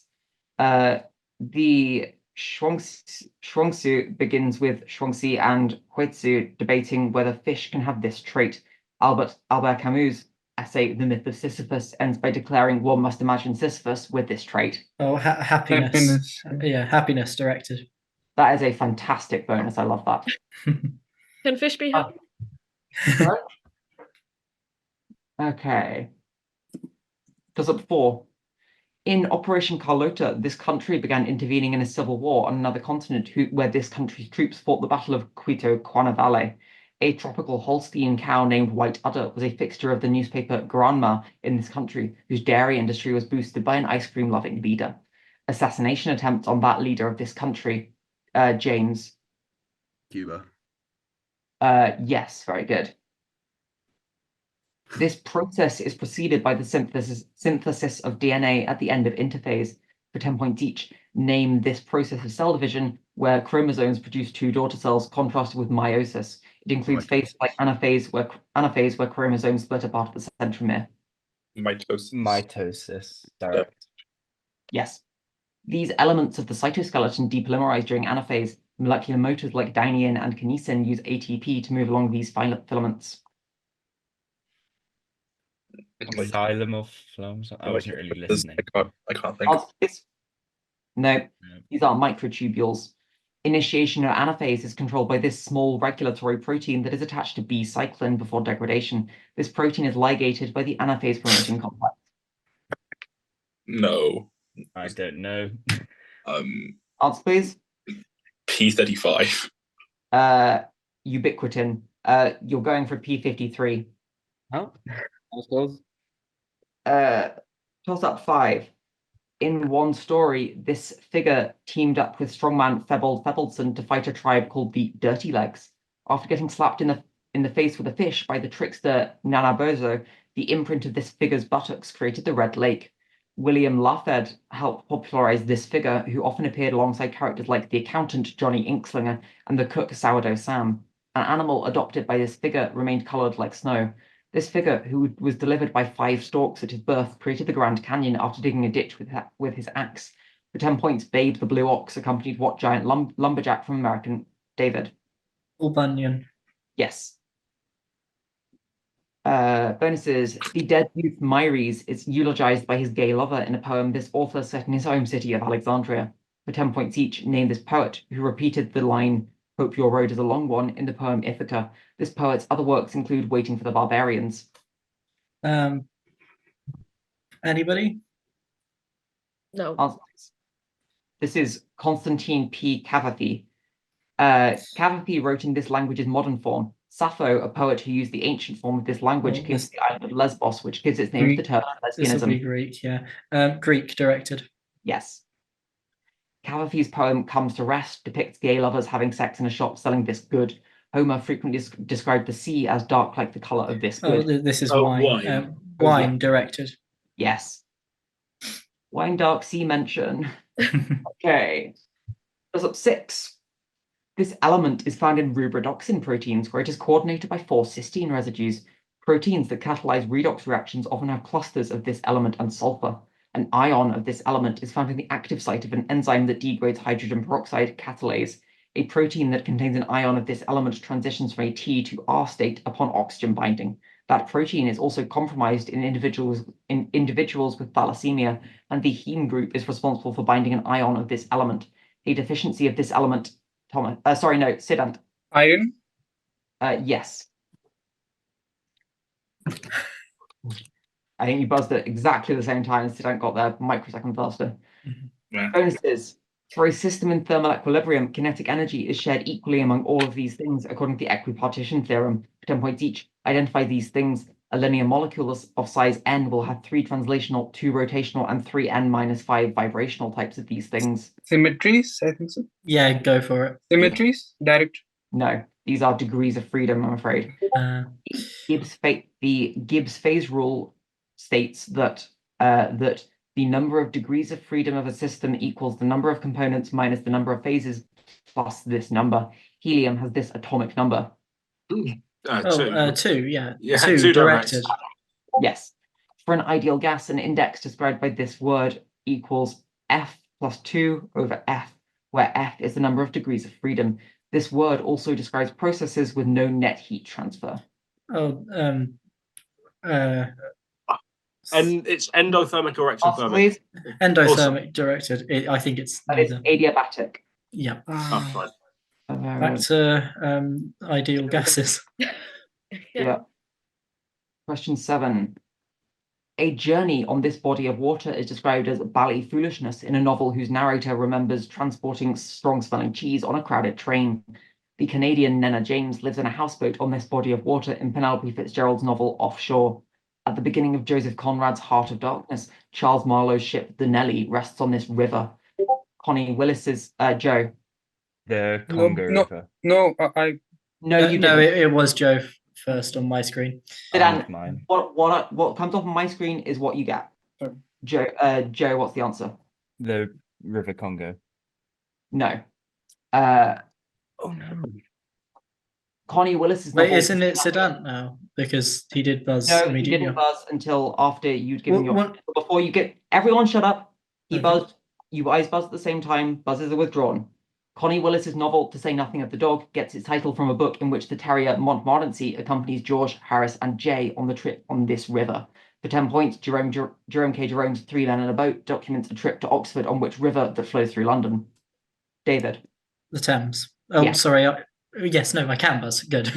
The Shuangzi begins with Shuangzi and Huizi debating whether fish can have this trait. Albert Camus essay, The Myth of Sisyphus, ends by declaring one must imagine Sisyphus with this trait. Oh, happiness. Yeah, happiness directed. That is a fantastic bonus. I love that. Can fish be happy? Okay. Tossup 4. In Operation Carlota, this country began intervening in a civil war on another continent where this country's troops fought the Battle of Quito Cuanavale. A tropical Holstein cow named White Udder was a fixture of the newspaper Granma in this country, whose dairy industry was boosted by an ice cream-loving leader. Assassination attempts on that leader of this country. James. Cuba. Yes, very good. This process is preceded by the synthesis of DNA at the end of interphase. For 10 points each, name this process of cell division where chromosomes produce two daughter cells, contrasted with meiosis. It includes phases like anaphase, where chromosomes split apart at the centromere. Mitosis. Mitosis. Direct. Yes. These elements of the cytoskeleton depolymerize during anaphase. Molecular motors like dynein and kinesin use ATP to move along these filaments. Xylem of flows. I wasn't really listening. I can't think. No, these are microtubules. Initiation of anaphase is controlled by this small regulatory protein that is attached to B cyclin before degradation. This protein is ligated by the anaphase promoting complex. No. I don't know. Answer, please. P35. Ubiquitin. You're going for P53. Oh, I suppose. Tossup 5. In one story, this figure teamed up with strongman Febold Feboldson to fight a tribe called the Dirty Legs. After getting slapped in the face with a fish by the trickster Nanabozo, the imprint of this figure's buttocks created the Red Lake. William Laffed helped popularize this figure, who often appeared alongside characters like the accountant Johnny Inkslinger and the cook Sourdough Sam. An animal adopted by this figure remained colored like snow. This figure, who was delivered by 5 storks at his birth, created the Grand Canyon after digging a ditch with his axe. For 10 points, Babe the Blue Ox accompanied what giant lumberjack from American? David. Paul Bunyan. Yes. Bonuses. The dead youth Myres is eulogized by his gay lover in a poem this author set in his home city of Alexandria. For 10 points each, name this poet who repeated the line, "Hope your road is a long one," in the poem Ithaca. This poet's other works include Waiting for the Barbarians. Anybody? No. This is Constantine P. Cavafy. Cavafy wrote in this language's modern form. Sappho, a poet who used the ancient form of this language, came to the island of Lesbos, which gives its name to the term This will be lesbianism. Greek, yeah. Greek directed. Yes. Cavafy's poem Comes to Rest depicts gay lovers having sex in a shop selling this good. Homer frequently described the sea as dark like the color of this good. Oh, this is wine. Wine directed. Yes. Wine dark sea mention. Okay. Tossup 6. This element is found in rubidoxin proteins, where it is coordinated by 4 cysteine residues. Proteins that catalyze redox reactions often have clusters of this element and sulfur. An ion of this element is found in the active site of an enzyme that degrades hydrogen peroxide, catalase. A protein that contains an ion of this element transitions from a T to R state upon oxygen binding. That protein is also compromised in individuals with thalassemia, and the heme group is responsible for binding an ion of this element. A deficiency of this element, Siddhant. Iron? Yes. I think you buzzed at exactly the same time as Siddhant got there, microsecond faster. Yeah. Bonuses. For a system in thermal equilibrium, kinetic energy is shared equally among all of these things according to the equipartition theorem. For 10 points each, identify these things. A linear molecule of size n will have 3 translational, 2 rotational, and 3 n-5 vibrational types of these things. Symmetries, I think so. Yeah, go for it. Symmetries? Direct? No, these are degrees of freedom, I'm afraid. The Gibbs phase rule states that the number of degrees of freedom of a system equals the number of components minus the number of phases plus this number. Helium has this atomic number. 2. 2, yeah. Yeah, 2 2 directed. Yes. For an ideal gas, an index described by this word equals F plus 2 over F, where F is the number of degrees of freedom. This word also describes processes with no net heat transfer. And it's endothermic or Answer, exothermic? please. Endothermic directed. I think it's That is neither. adiabatic. Yeah. Oh, fine. Back to ideal gases. Yeah. Question 7. A journey on this body of water is described as bally foolishness in a novel whose narrator remembers transporting strong-smelling cheese on a crowded train. The Canadian Nenna James lives in a houseboat on this body of water in Penelope Fitzgerald's novel Offshore. At the beginning of Joseph Conrad's Heart of Darkness, Charles Marlowe's ship, the Nelly, rests on this river. Connie Willis's Joe. The Congo River. No, No, you No, didn't. it was Joe first on my screen. Siddhant, mine. what comes up on my screen is what you get. Sorry. Joe, what's the answer? The River Congo. No. Oh no. Connie Willis's Wait, novel. isn't it Siddhant now? Because he did buzz No, he immediately. didn't buzz until after you'd given your. What- Before you get everyone shut up. He Okay. buzzed. You guys buzzed at the same time. Buzzes are withdrawn. Connie Willis's novel, To Say Nothing of the Dog, gets its title from a book in which the terrier Montmorency accompanies George, Harris, and Jay on the trip on this river. For 10 points, Jerome K. Jerome's Three Men in a Boat documents a trip to Oxford on which river that flows through London. David. The Thames. Oh, Yeah. sorry. Yes, no, I can buzz. Good.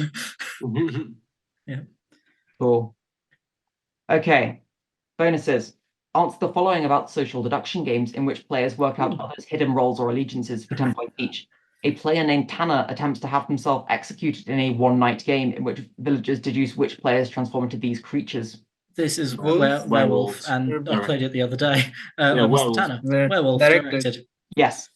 Cool. Okay. Bonuses. Answer the following about social deduction games in which players work out others' hidden roles or allegiances for 10 points each. A player named Tanner attempts to have himself executed in a one-night game in which villagers deduce which players transform into these creatures. This is Werewolf? Werewolf, and I Werewolf. played it the other day. Yeah, Mr. Werewolf. Tanner. The Werewolf directed. directed. Yes.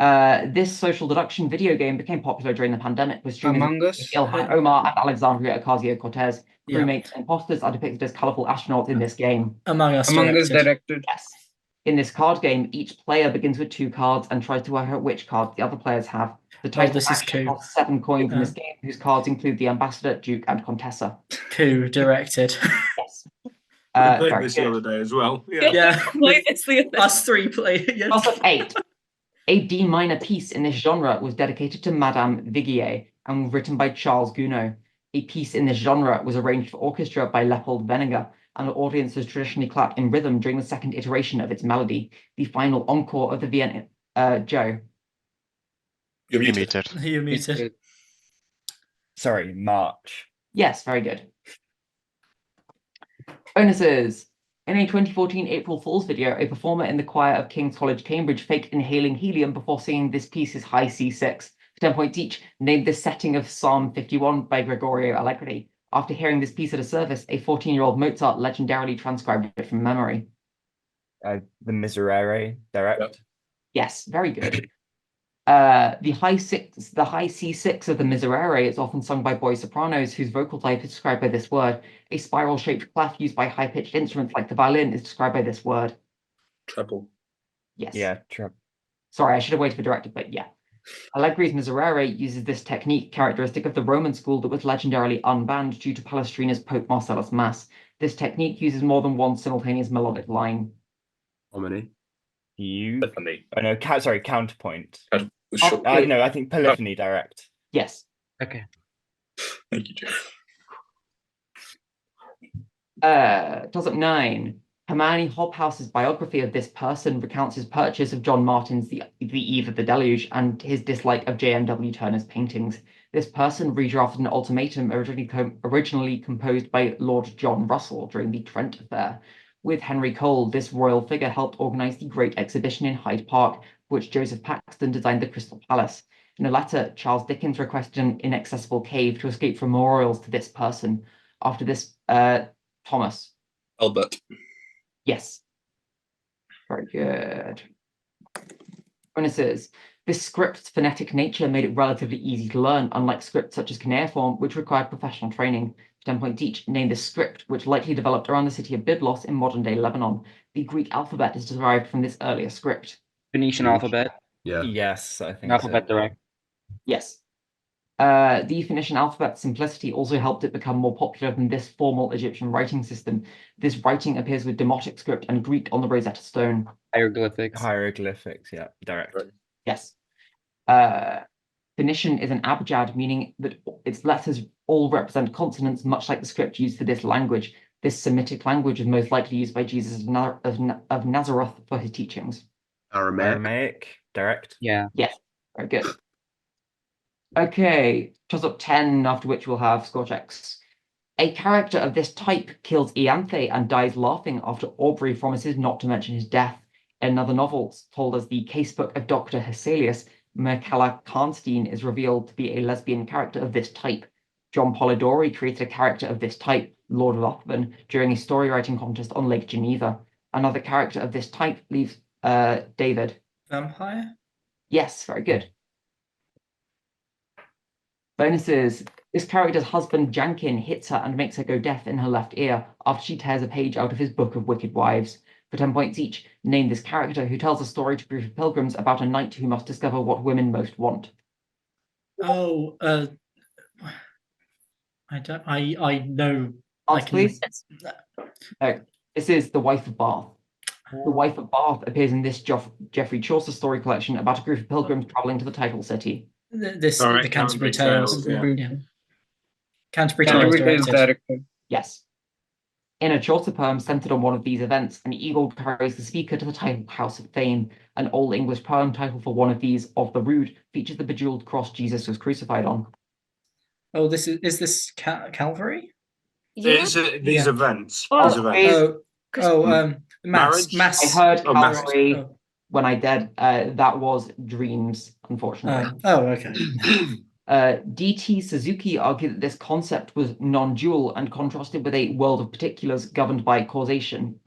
This social deduction video game became popular during the pandemic with streamers Among Us. Ilhan Omar and Alexandria Ocasio-Cortez. Yeah. Crewmates and imposters are depicted as colourful astronauts in this game. Among Us Among Us directed. directed. Yes. In this card game, each player begins with 2 cards and tries to work out which cards the other players have. The title this is actually cool. costs 7 coins in this game, whose cards include the Ambassador, Duke, and Contessa. Coup directed. Yes. We played Very this the good. other day as well. Yeah. Yeah. Like it's the other- Us three play. Yes. Tossup 8. A D minor piece in this genre was dedicated to Madame Vigier and written by Charles Gounod. A piece in this genre was arranged for orchestra by Leopold Weniger, and the audiences traditionally clap in rhythm during the second iteration of its melody, the final encore of the Vienna. Joe. You're You muted. muted. You're muted. Sorry, March. Yes, very good. Bonuses. In a 2014 April Fool's video, a performer in the choir of King's College, Cambridge faked inhaling helium before singing this piece's high C6. For 10 points each, named the setting of Psalm 51 by Gregorio Allegri. After hearing this piece at a service, a 14-year-old Mozart legendarily transcribed it from memory. The Miserere direct. Yep. Yes, very good. The high C6 of the Miserere is often sung by boy sopranos whose vocal type is described by this word. A spiral-shaped clef used by high-pitched instruments like the violin is described by this word. Treble. Yes. Yeah, Sorry, I should have waited for directed, but yeah. Allegri's Miserere uses this technique characteristic of the Roman school that was legendarily unbanned due to Palestrina's Pope Marcellus Mass. This technique uses more than one simultaneous melodic line. How many? You. Polyphony. Oh no, sorry, counterpoint. Sure. No, I think polyphony direct. Yes. Okay. Thank you, Joe. Tossup 9. Hermione Hobhouse's biography of this person recounts his purchase of John Martin's The Eve of the Deluge and his dislike of J.M.W. Turner's paintings. This person redrafted an ultimatum originally composed by Lord John Russell during the Trent Affair. With Henry Cole, this royal figure helped organize the Great Exhibition in Hyde Park, for which Joseph Paxton designed the Crystal Palace. In a letter, Charles Dickens requested an inaccessible cave to escape from memorials to this person. After this, Thomas. Albert. Yes. Very good. Bonuses. This script's phonetic nature made it relatively easy to learn, unlike scripts such as cuneiform, which required professional training. 10 points each, name this script, which likely developed around the city of Byblos in modern-day Lebanon. The Greek alphabet is derived from this earlier script. Phoenician alphabet. Yeah. Yes, I think Alphabet so. direct. Yes. The Phoenician alphabet's simplicity also helped it become more popular than this formal Egyptian writing system. This writing appears with Demotic script and Greek on the Rosetta Stone. Hieroglyphics. Hieroglyphics, yeah, direct. Right. Yes. Phoenician is an abjad, meaning that its letters all represent consonants, much like the script used for this language. This Semitic language is most likely used by Jesus of Nazareth for his teachings. Aramaic. Direct. Yeah. Yes, very good. Okay, Tossup 10, after which we'll have score checks. A character of this type kills Ianthe and dies laughing after Aubrey promises not to mention his death. In another novel, told as the Casebook of Dr. Hesselius, Mircalla Karnstein is revealed to be a lesbian character of this type. John Polidori created a character of this type, Lord Ruthven, during a story writing contest on Lake Geneva. Another character of this type leaves David. Vampire? Yes, very good. Bonuses. This character's husband, Jankin, hits her and makes her go deaf in her left ear after she tears a page out of his Book of Wicked Wives. For 10 points each, name this character who tells a story to a group of pilgrims about a knight who must discover what women most want. Oh, I know. Answer, please. This is The Wife of Bath. The Wife of Bath appears in this Geoffrey Chaucer story collection about a group of pilgrims travelling to the title city. The Canterbury Tales. Yeah. Canterbury Tales directed. Yes. In a Chaucer poem centered on one of these events, an eagle carries the speaker to the title House of Fame. An Old English poem title for one of these, Of the Rood, features the bejeweled cross Jesus was crucified on. Oh, is this Calvary? Yeah. These events. Oh, These events. Mass. I heard Mass. Calvary when I did. That was Dreams, unfortunately. Okay. D.T. Suzuki argued that this concept was non-dual and contrasted with a world of particulars governed by causation.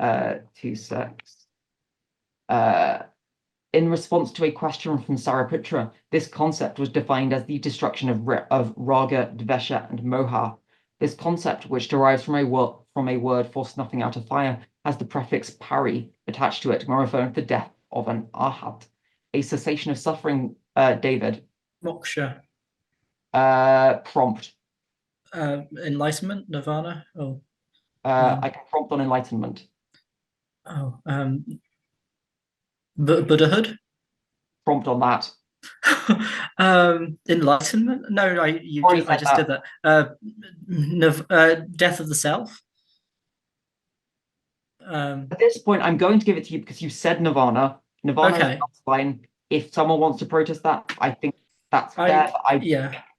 In response to a question from Saraputra, this concept was defined as the destruction of Raga, Dvesha, and Moha. This concept, which derives from a word for snuffing out a fire, has the prefix pari attached to it, referring to the death of an arhat. A cessation of suffering, David. Moksha. Prompt. Enlightenment, nirvana. I can prompt on enlightenment. Buddhahood. Prompt on that. Enlightenment. No, I just did that. Death of the self. At this point, I'm going to give it to you because you said nirvana. Nirvana is fine. If someone wants to protest that, I think that's fair.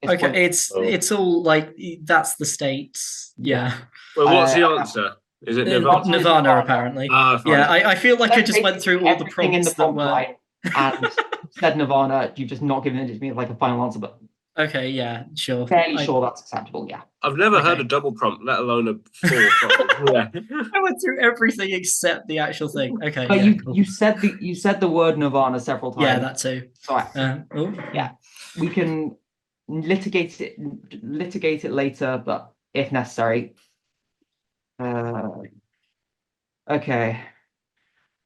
Okay, it's all like that's the states. Yeah. Well, what's the answer? Is it Nirvana? Nirvana, apparently. Yeah, I feel like I just went through all the prompts in the prompt that were. line and said Nirvana. You've just not given it to me like a final answer, but okay, yeah, sure. Fairly sure that's acceptable. Yeah. I've never heard a double prompt, let alone a full prompt. I went through everything except the actual thing. Okay, but cool. you said the word Nirvana several times. Yeah, that too. So yeah, we can litigate it later, but if necessary. Okay.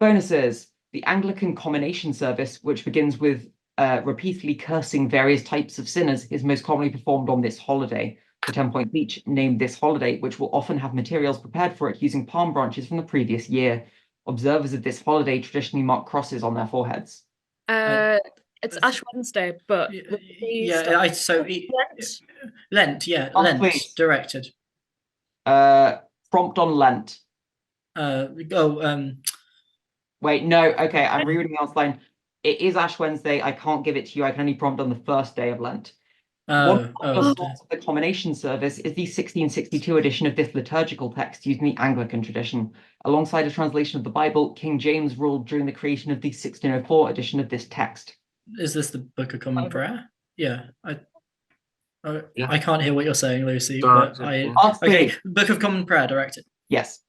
Bonuses. The Anglican Commination Service, which begins with repeatedly cursing various types of sinners, is most commonly performed on this holiday. For 10 points each, name this holiday, which will often have materials prepared for it using palm branches from the previous year. Observers of this holiday traditionally mark crosses on their foreheads. It's Ash Wednesday, but Lent, Lent directed. Prompt on Lent. Wait, no, okay, I'm rereading the answer line. It is Ash Wednesday. I can't give it to you. I can only prompt on the first day of Lent. One of the Commination Service is the 1662 edition of this liturgical text used in the Anglican tradition. Alongside a translation of the Bible, King James ruled during the creation of the 1604 edition of this text. Is this the Book of Common Prayer? Yeah. I can't hear what you're saying, Lucy. But Book of Common Prayer directed. Yes.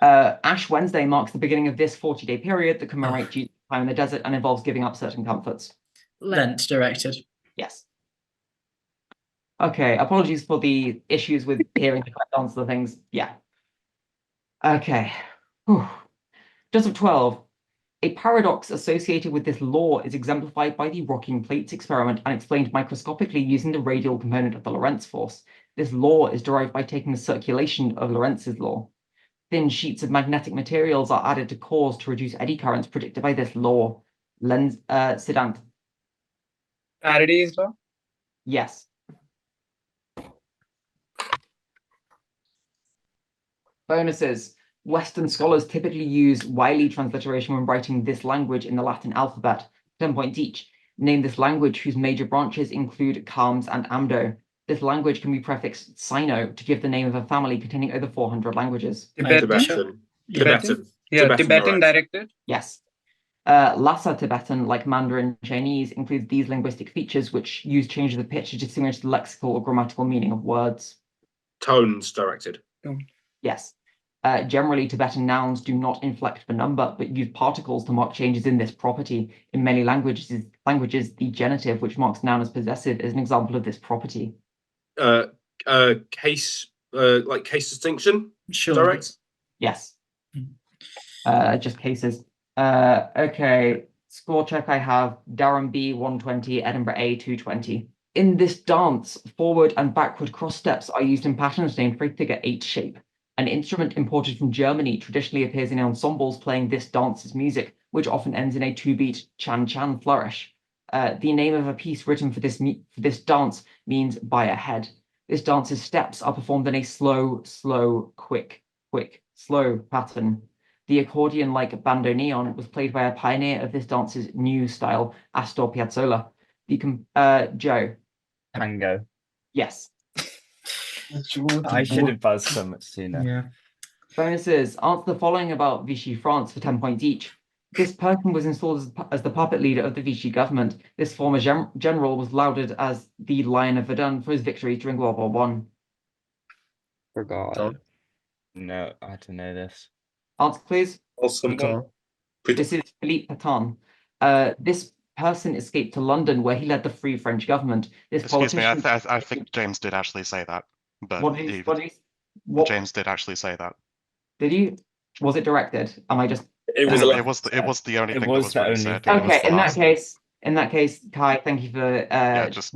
Ash Wednesday marks the beginning of this 40-day period that commemorates Jesus' time in the desert and involves giving up certain comforts. Lent directed. Yes. Okay, apologies for the issues with hearing the correct answer to things. Yeah. Okay. Just of 12. A paradox associated with this law is exemplified by the rocking plates experiment and explained microscopically using the radial component of the Lorentz force. This law is derived by taking the circulation of Lorentz's law. Thin sheets of magnetic materials are added to cores to reduce eddy currents predicted by this law. Siddhant. Faraday's law? Yes. Bonuses. Western scholars typically use Wiley transliteration when writing this language in the Latin alphabet. 10 points each. Name this language whose major branches include Kalms and Amdo. This language can be prefixed Sino to give the name of a family containing over 400 languages. Tibetan. Yeah, Tibetan directed. Yes. Lhasa Tibetan, like Mandarin Chinese, includes these linguistic features which use changes of pitch to distinguish the lexical or grammatical meaning of words. Tones directed. Yes. Generally, Tibetan nouns do not inflect the number, but use particles to mark changes in this property. In many languages, the genitive, which marks noun as possessive, is an example of this property. Case distinction. Sure. Direct. Yes. Just cases. Okay. Score check. I have Durham B 120, Edinburgh A 220. In this dance, forward and backward cross steps are used in patterns named for a figure 8 shape. An instrument imported from Germany traditionally appears in ensembles playing this dance's music, which often ends in a 2-beat chan-chan flourish. The name of a piece written for this dance means by a head. This dance's steps are performed in a slow, slow, quick, quick, slow pattern. The accordion-like bandoneon was played by a pioneer of this dance's new style, Astor Piazzolla. Joe. Tango. Yes. I should have buzzed so much sooner. Yeah. Bonuses. Answer the following about Vichy France for 10 points each. This person was installed as the puppet leader of the Vichy government. This former general was lauded as the Lion of Verdun for his victories during World War I. Forgot. No, I don't know this. Answer, please. Awesome. This is Philippe Pétain. This person escaped to London, where he led the Free French government. This Excuse me, politician... I think James did actually say that. But James did actually say that. Did you? Was it directed? Am I just? It was the only thing that was really said. Okay, in that case, Kai, thank you for just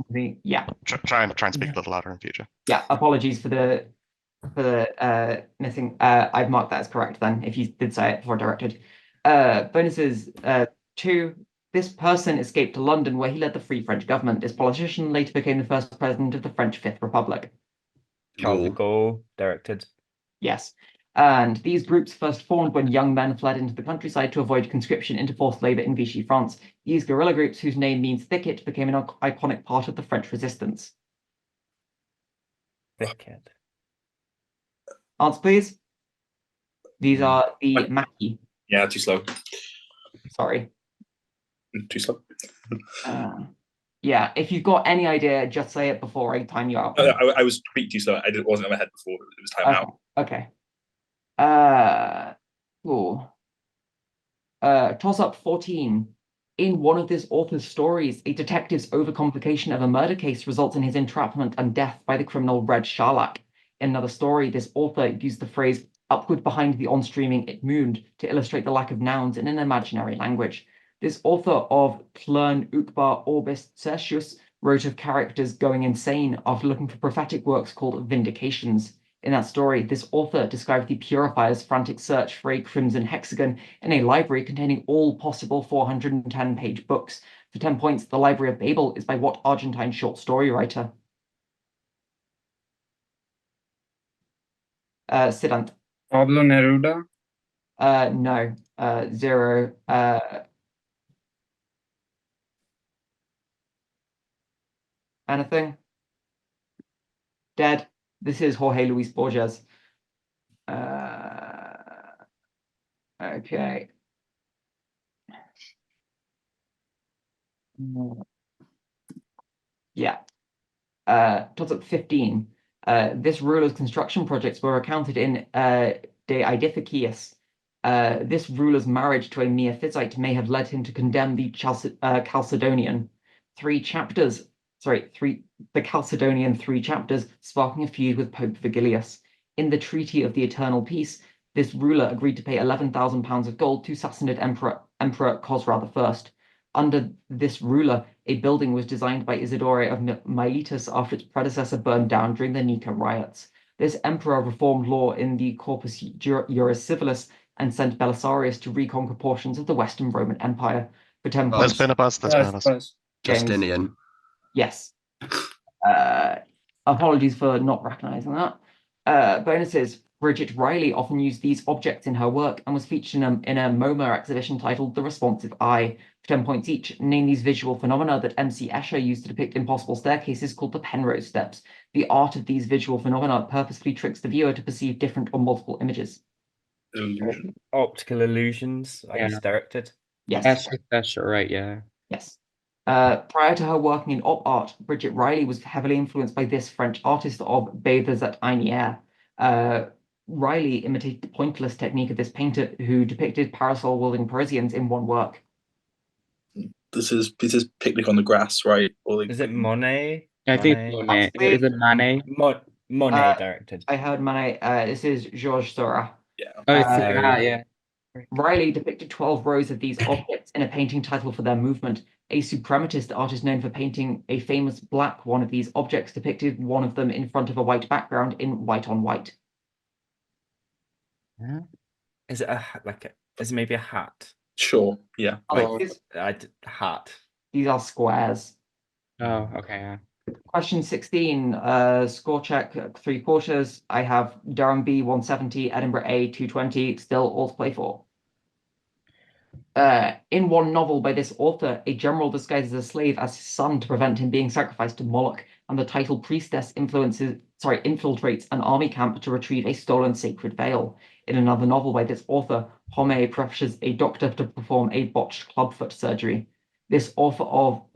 try and speak a little louder in future. Yeah, apologies for the missing. I've marked that as correct then, if you did say it before directed. Bonuses 2. This person escaped to London, where he led the Free French government. This politician later became the first president of the French Fifth Republic. Charles de Gaulle directed. Yes. And these groups first formed when young men fled into the countryside to avoid conscription into forced labor in Vichy France. These guerrilla groups, whose name means thicket, became an iconic part of the French resistance. Thicket. Answer, please. These are the Mackie. Yeah, too slow. Sorry. Too slow. Yeah, if you've got any idea, just say it before I time you out. I was a bit too slow. It wasn't in my head before. It was time out. Okay. Tossup 14. In one of this author's stories, a detective's overcomplication of a murder case results in his entrapment and death by the criminal Red Charlac. In another story, this author used the phrase upward behind the on-streaming moon to illustrate the lack of nouns in an imaginary language. This author of Plern Ukbar Orbis Certius wrote of characters going insane after looking for prophetic works called Vindications. In that story, this author described the Purifier's frantic search for a crimson hexagon in a library containing all possible 410-page books. For 10 points, The Library of Babel is by what Argentine short story writer? Siddhant. Pablo Neruda? No. 0. Anything? Dead. This is Jorge Luis Borges. Okay. Yeah. Tossup 15. This ruler's construction projects were recounted in De Aedificiis. This ruler's marriage to a Miaphysite may have led him to condemn the Chalcedonian. The Chalcedonian 3 chapters, sparking a feud with Pope Vigilius. In the Treaty of the Eternal Peace, this ruler agreed to pay 11,000 pounds of gold to Sassanid Emperor Khosrau I. Under this ruler, a building was designed by Isidore of Miletus after its predecessor burned down during the Nika riots. This emperor reformed law in the Corpus Juris Civilis and sent Belisarius to reconquer portions of the Western Roman Empire. For 10 points. There's been a buzz. Justinian. Yes. Apologies for not recognizing that. Bonuses. Bridget Riley often used these objects in her work and was featured in a MoMA exhibition titled The Responsive Eye. For 10 points each, name these visual phenomena that M.C. Escher used to depict impossible staircases called the Penrose Steps. The art of these visual phenomena purposefully tricks the viewer to perceive different or multiple images. Illusion. Optical illusions, I guess, directed. Yes. That's right, yeah. Yes. Prior to her working in op art, Bridget Riley was heavily influenced by this French artist of Bathers at Agnijo. Riley imitated the pointillist technique of this painter who depicted parasol-wielding Parisians in one work. This is Picnic on the Grass, right? Is it Monet? I think Monet. Monet. Is it Manet? Monet directed. I heard Manet. This is Georges Seurat. Yeah. Oh, yeah. Riley depicted 12 rows of these objects in a painting titled for their movement. A suprematist artist known for painting a famous black one of these objects depicted one of them in front of a white background in white on white. Yeah. Is it is it maybe a hat? Sure, yeah. Hat. These are squares. Oh, okay. Yeah. Question 16, score check 3/4. I have Durham B 170, Edinburgh A 220, still all to play for. In one novel by this author, a general disguises a slave as his son to prevent him being sacrificed to Moloch, and the title priestess infiltrates an army camp to retrieve a stolen sacred veil. In another novel by this author, Homme pressures a doctor to perform a botched clubfoot surgery. This author of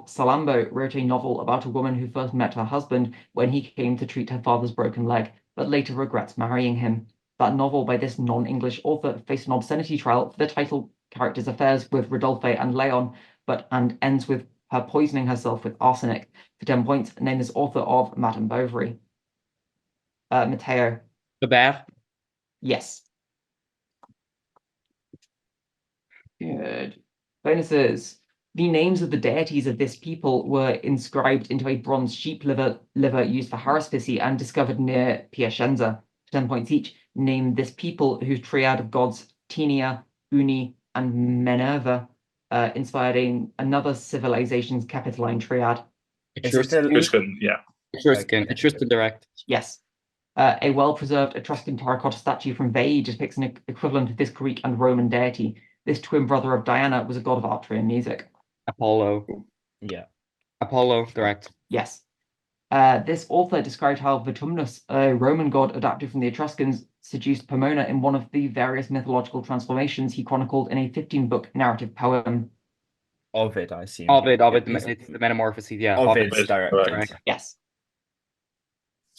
Salambo wrote a novel about a woman who first met her husband when he came to treat her father's broken leg, but later regrets marrying him. That novel by this non-English author faced an obscenity trial for the title character's affairs with Rodolphe and Leon, and ends with her poisoning herself with arsenic. For 10 points, name this author of Madame Bovary. Matteo. Bear. Yes. Good. Bonuses. The names of the deities of this people were inscribed into a bronze sheep liver used for haruspicy and discovered near Piacenza. For 10 points each, name this people whose triad of gods, Tinia, Uni, and Minerva, inspired another civilization's Capitoline triad. Etruscan, yeah. Etruscan direct. Yes. A well-preserved Etruscan terracotta statue from Veii depicts an equivalent of this Greek and Roman deity. This twin brother of Diana was a god of archery and music. Apollo. Yeah. Apollo direct. Yes. This author described how Vertumnus, a Roman god adapted from the Etruscans, seduced Pomona in one of the various mythological transformations he chronicled in a 15-book narrative poem. Ovid, I assume. Ovid, it's the Metamorphoses, yeah. Ovid's direct. Yes.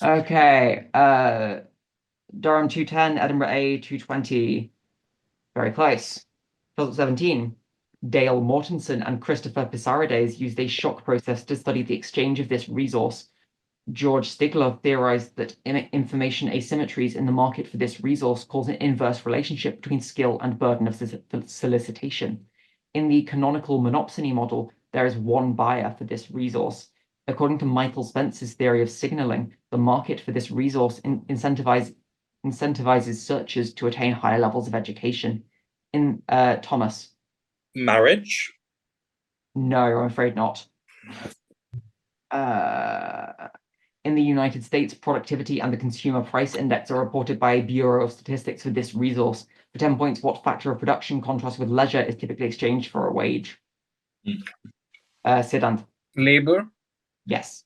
Okay. Durham 210, Edinburgh A 220. Very close. 2017. Dale Mortensen and Christopher Pissarides used a shock process to study the exchange of this resource. George Stigler theorized that information asymmetries in the market for this resource cause an inverse relationship between skill and burden of solicitation. In the canonical monopsony model, there is one buyer for this resource. According to Michael Spencer's theory of signaling, the market for this resource incentivizes searchers to attain higher levels of education. In Thomas. Marriage? No, I'm afraid not. In the United States, productivity and the consumer price index are reported by a Bureau of Statistics for this resource. For 10 points, what factor of production contrasts with leisure is typically exchanged for a wage? Siddhant. Labor? Yes.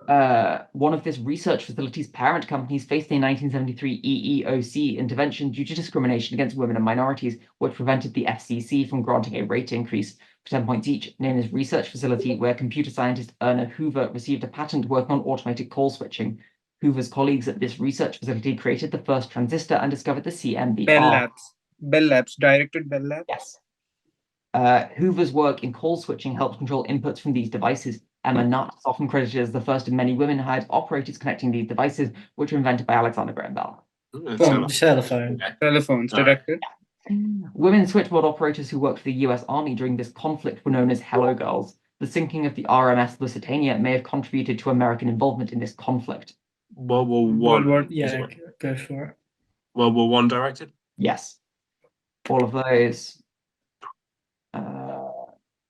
One of this research facility's parent companies faced a 1973 EEOC intervention due to discrimination against women and minorities, which prevented the FCC from granting a rate increase. For 10 points each, name this research facility where computer scientist Erna Hoover received a patent working on automated call switching. Hoover's colleagues at this research facility created the first transistor and discovered the CMBR. Bell Labs, directed Bell Labs? Yes. Hoover's work in call switching helped control inputs from these devices. Emma Nutt is often credited as the first of many women-hired operators connecting these devices, which were invented by Alexander Graham Bell. Telephone. Telephones, directed. Women switchboard operators who worked for the US Army during this conflict were known as Hello Girls. The sinking of the RMS Lusitania may have contributed to American involvement in this conflict. World War I. Yeah, go for it. World War I directed? Yes. All of those.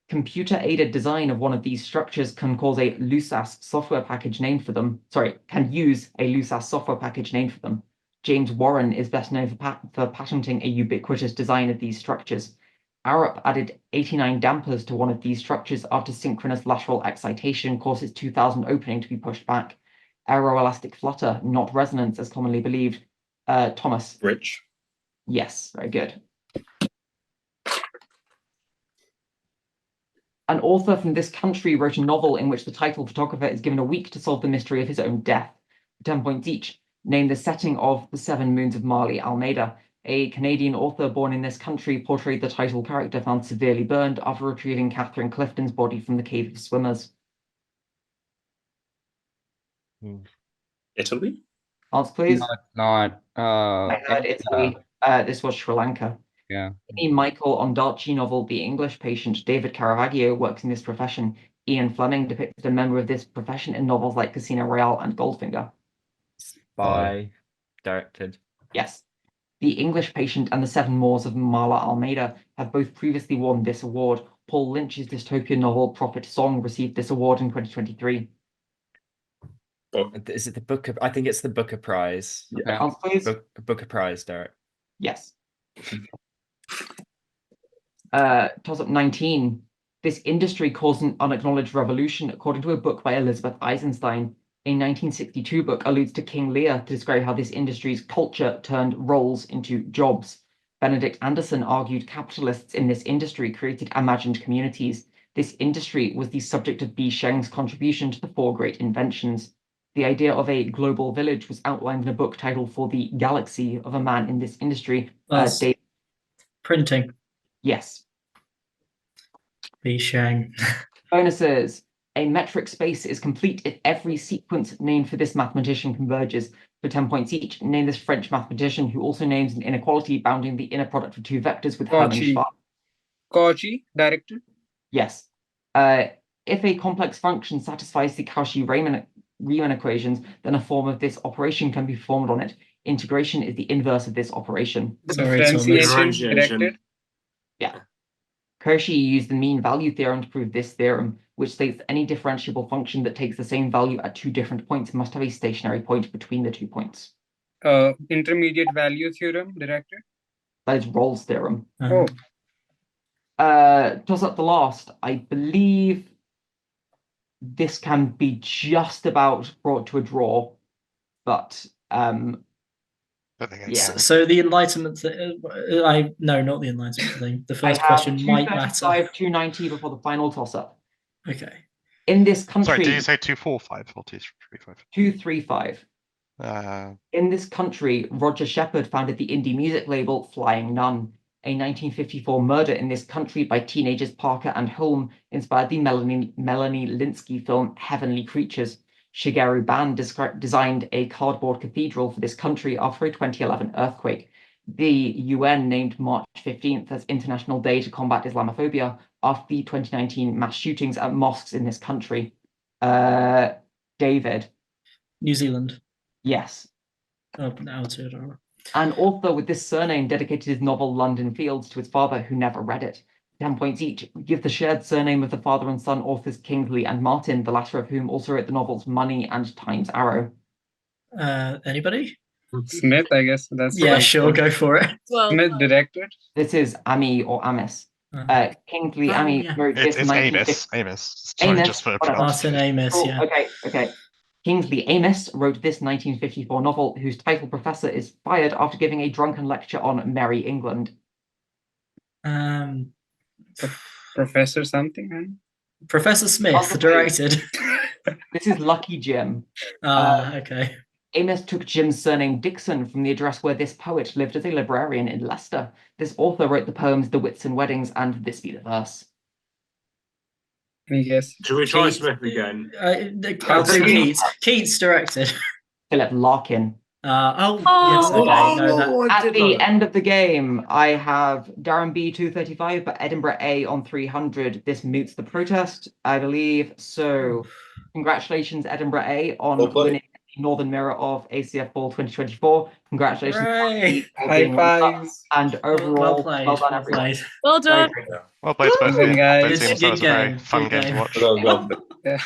Computer-aided design of one of these structures can cause a LUSAS software package named for them. Sorry, can use a LUSAS software package named for them. James Warren is best known for patenting a ubiquitous design of these structures. Arup added 89 dampers to one of these structures after synchronous lateral excitation caused its 2000 opening to be pushed back. Aeroelastic flutter, not resonance as commonly believed. Thomas. Rich. Yes, very good. An author from this country wrote a novel in which the title photographer is given a week to solve the mystery of his own death. 10 points each. Name the setting of The Seven Moons of Marley Almeida. A Canadian author born in this country portrayed the title character found severely burned after retrieving Catherine Clifton's body from the Cave of Swimmers. Italy? Answer, please. Not. I heard Italy. This was Sri Lanka. Yeah. In the Michael Ondaatje novel, The English Patient, David Caravaggio works in this profession. Ian Fleming depicted a member of this profession in novels like Casino Royale and Goldfinger. By directed. Yes. The English Patient and The Seven Moors of Marla Almeida have both previously won this award. Paul Lynch's dystopian novel Prophet Song received this award in 2023. Is it the Booker? I think it's the Booker Prize. Yeah. Answer, please. Booker Prize, Derek. Yes. Tossup 19. This industry caused an unacknowledged revolution, according to a book by Elizabeth Eisenstein. A 1962 book alludes to King Lear to describe how this industry's culture turned roles into jobs. Benedict Anderson argued capitalists in this industry created imagined communities. This industry was the subject of Bi Sheng's contribution to the four great inventions. The idea of a global village was outlined in a book titled For the Galaxy of a Man in this industry. Printing. Yes. Bi Sheng. Bonuses. A metric space is complete if every sequence named for this mathematician converges. For 10 points each, name this French mathematician who also names an inequality bounding the inner product of two vectors with Hermann Schwarz. Cauchy, directed. Yes. If a complex function satisfies the Cauchy-Riemann equations, then a form of this operation can be performed on it. Integration is the inverse of this operation. Differentiation, directed. Yeah. Cauchy used the mean value theorem to prove this theorem, which states that any differentiable function that takes the same value at two different points must have a stationary point between the 2 points. Intermediate value theorem, directed. That is Rolle's theorem. Oh. Toss up the last. I believe this can be just about brought to a draw, but yeah. So the Enlightenment not the Enlightenment thing. The first question might matter. 290 before the final toss-up. Okay. In this country. Sorry, did you say 245 or 235? 235. In this country, Roger Shepard founded the indie music label Flying Nun. A 1954 murder in this country by teenagers Parker and Holm inspired the Melanie Linsky film Heavenly Creatures. Shigeru Ban designed a cardboard cathedral for this country after a 2011 earthquake. The UN named March 15th as International Day to Combat Islamophobia after the 2019 mass shootings at mosques in this country. David. New Zealand. Yes. An author with this surname dedicated his novel London Fields to his father, who never read it. 10 points each. Give the shared surname of the father and son authors Kingsley and Martin, the latter of whom also wrote the novels Money and Time's Arrow. Anybody? Smith, I guess. That's sure, go for it. Well, Smith directed. This is Ami or Amis. Kingsley Ami wrote this. It's Amos. Amos. Just for Martin Amos, cool. yeah. Okay. Kingsley Amis wrote this 1954 novel, whose title professor is fired after giving a drunken lecture on Merry England. Professor something? Professor Smith directed. This is Lucky Jim. Okay. Amos took Jim's surname Dixon from the address where this poet lived as a librarian in Leicester. This author wrote the poems The Whitsun Weddings and This Be the Verse. Yes. Should we try Smith again? Keats directed. Philip Larkin. Yes, okay. At the end of the game, I have Durham B 235, but Edinburgh A on 300. This moots the protest, I believe. So, congratulations, Edinburgh A, on winning Northern Mirror of ACF Fall 2024. Congratulations. Hooray! High fives. And overall, well done, everyone. Well done. Very great. Well played, both Well teams. done, Both guys. teams. That was a very Good fun game. game to watch. Well done. Yeah.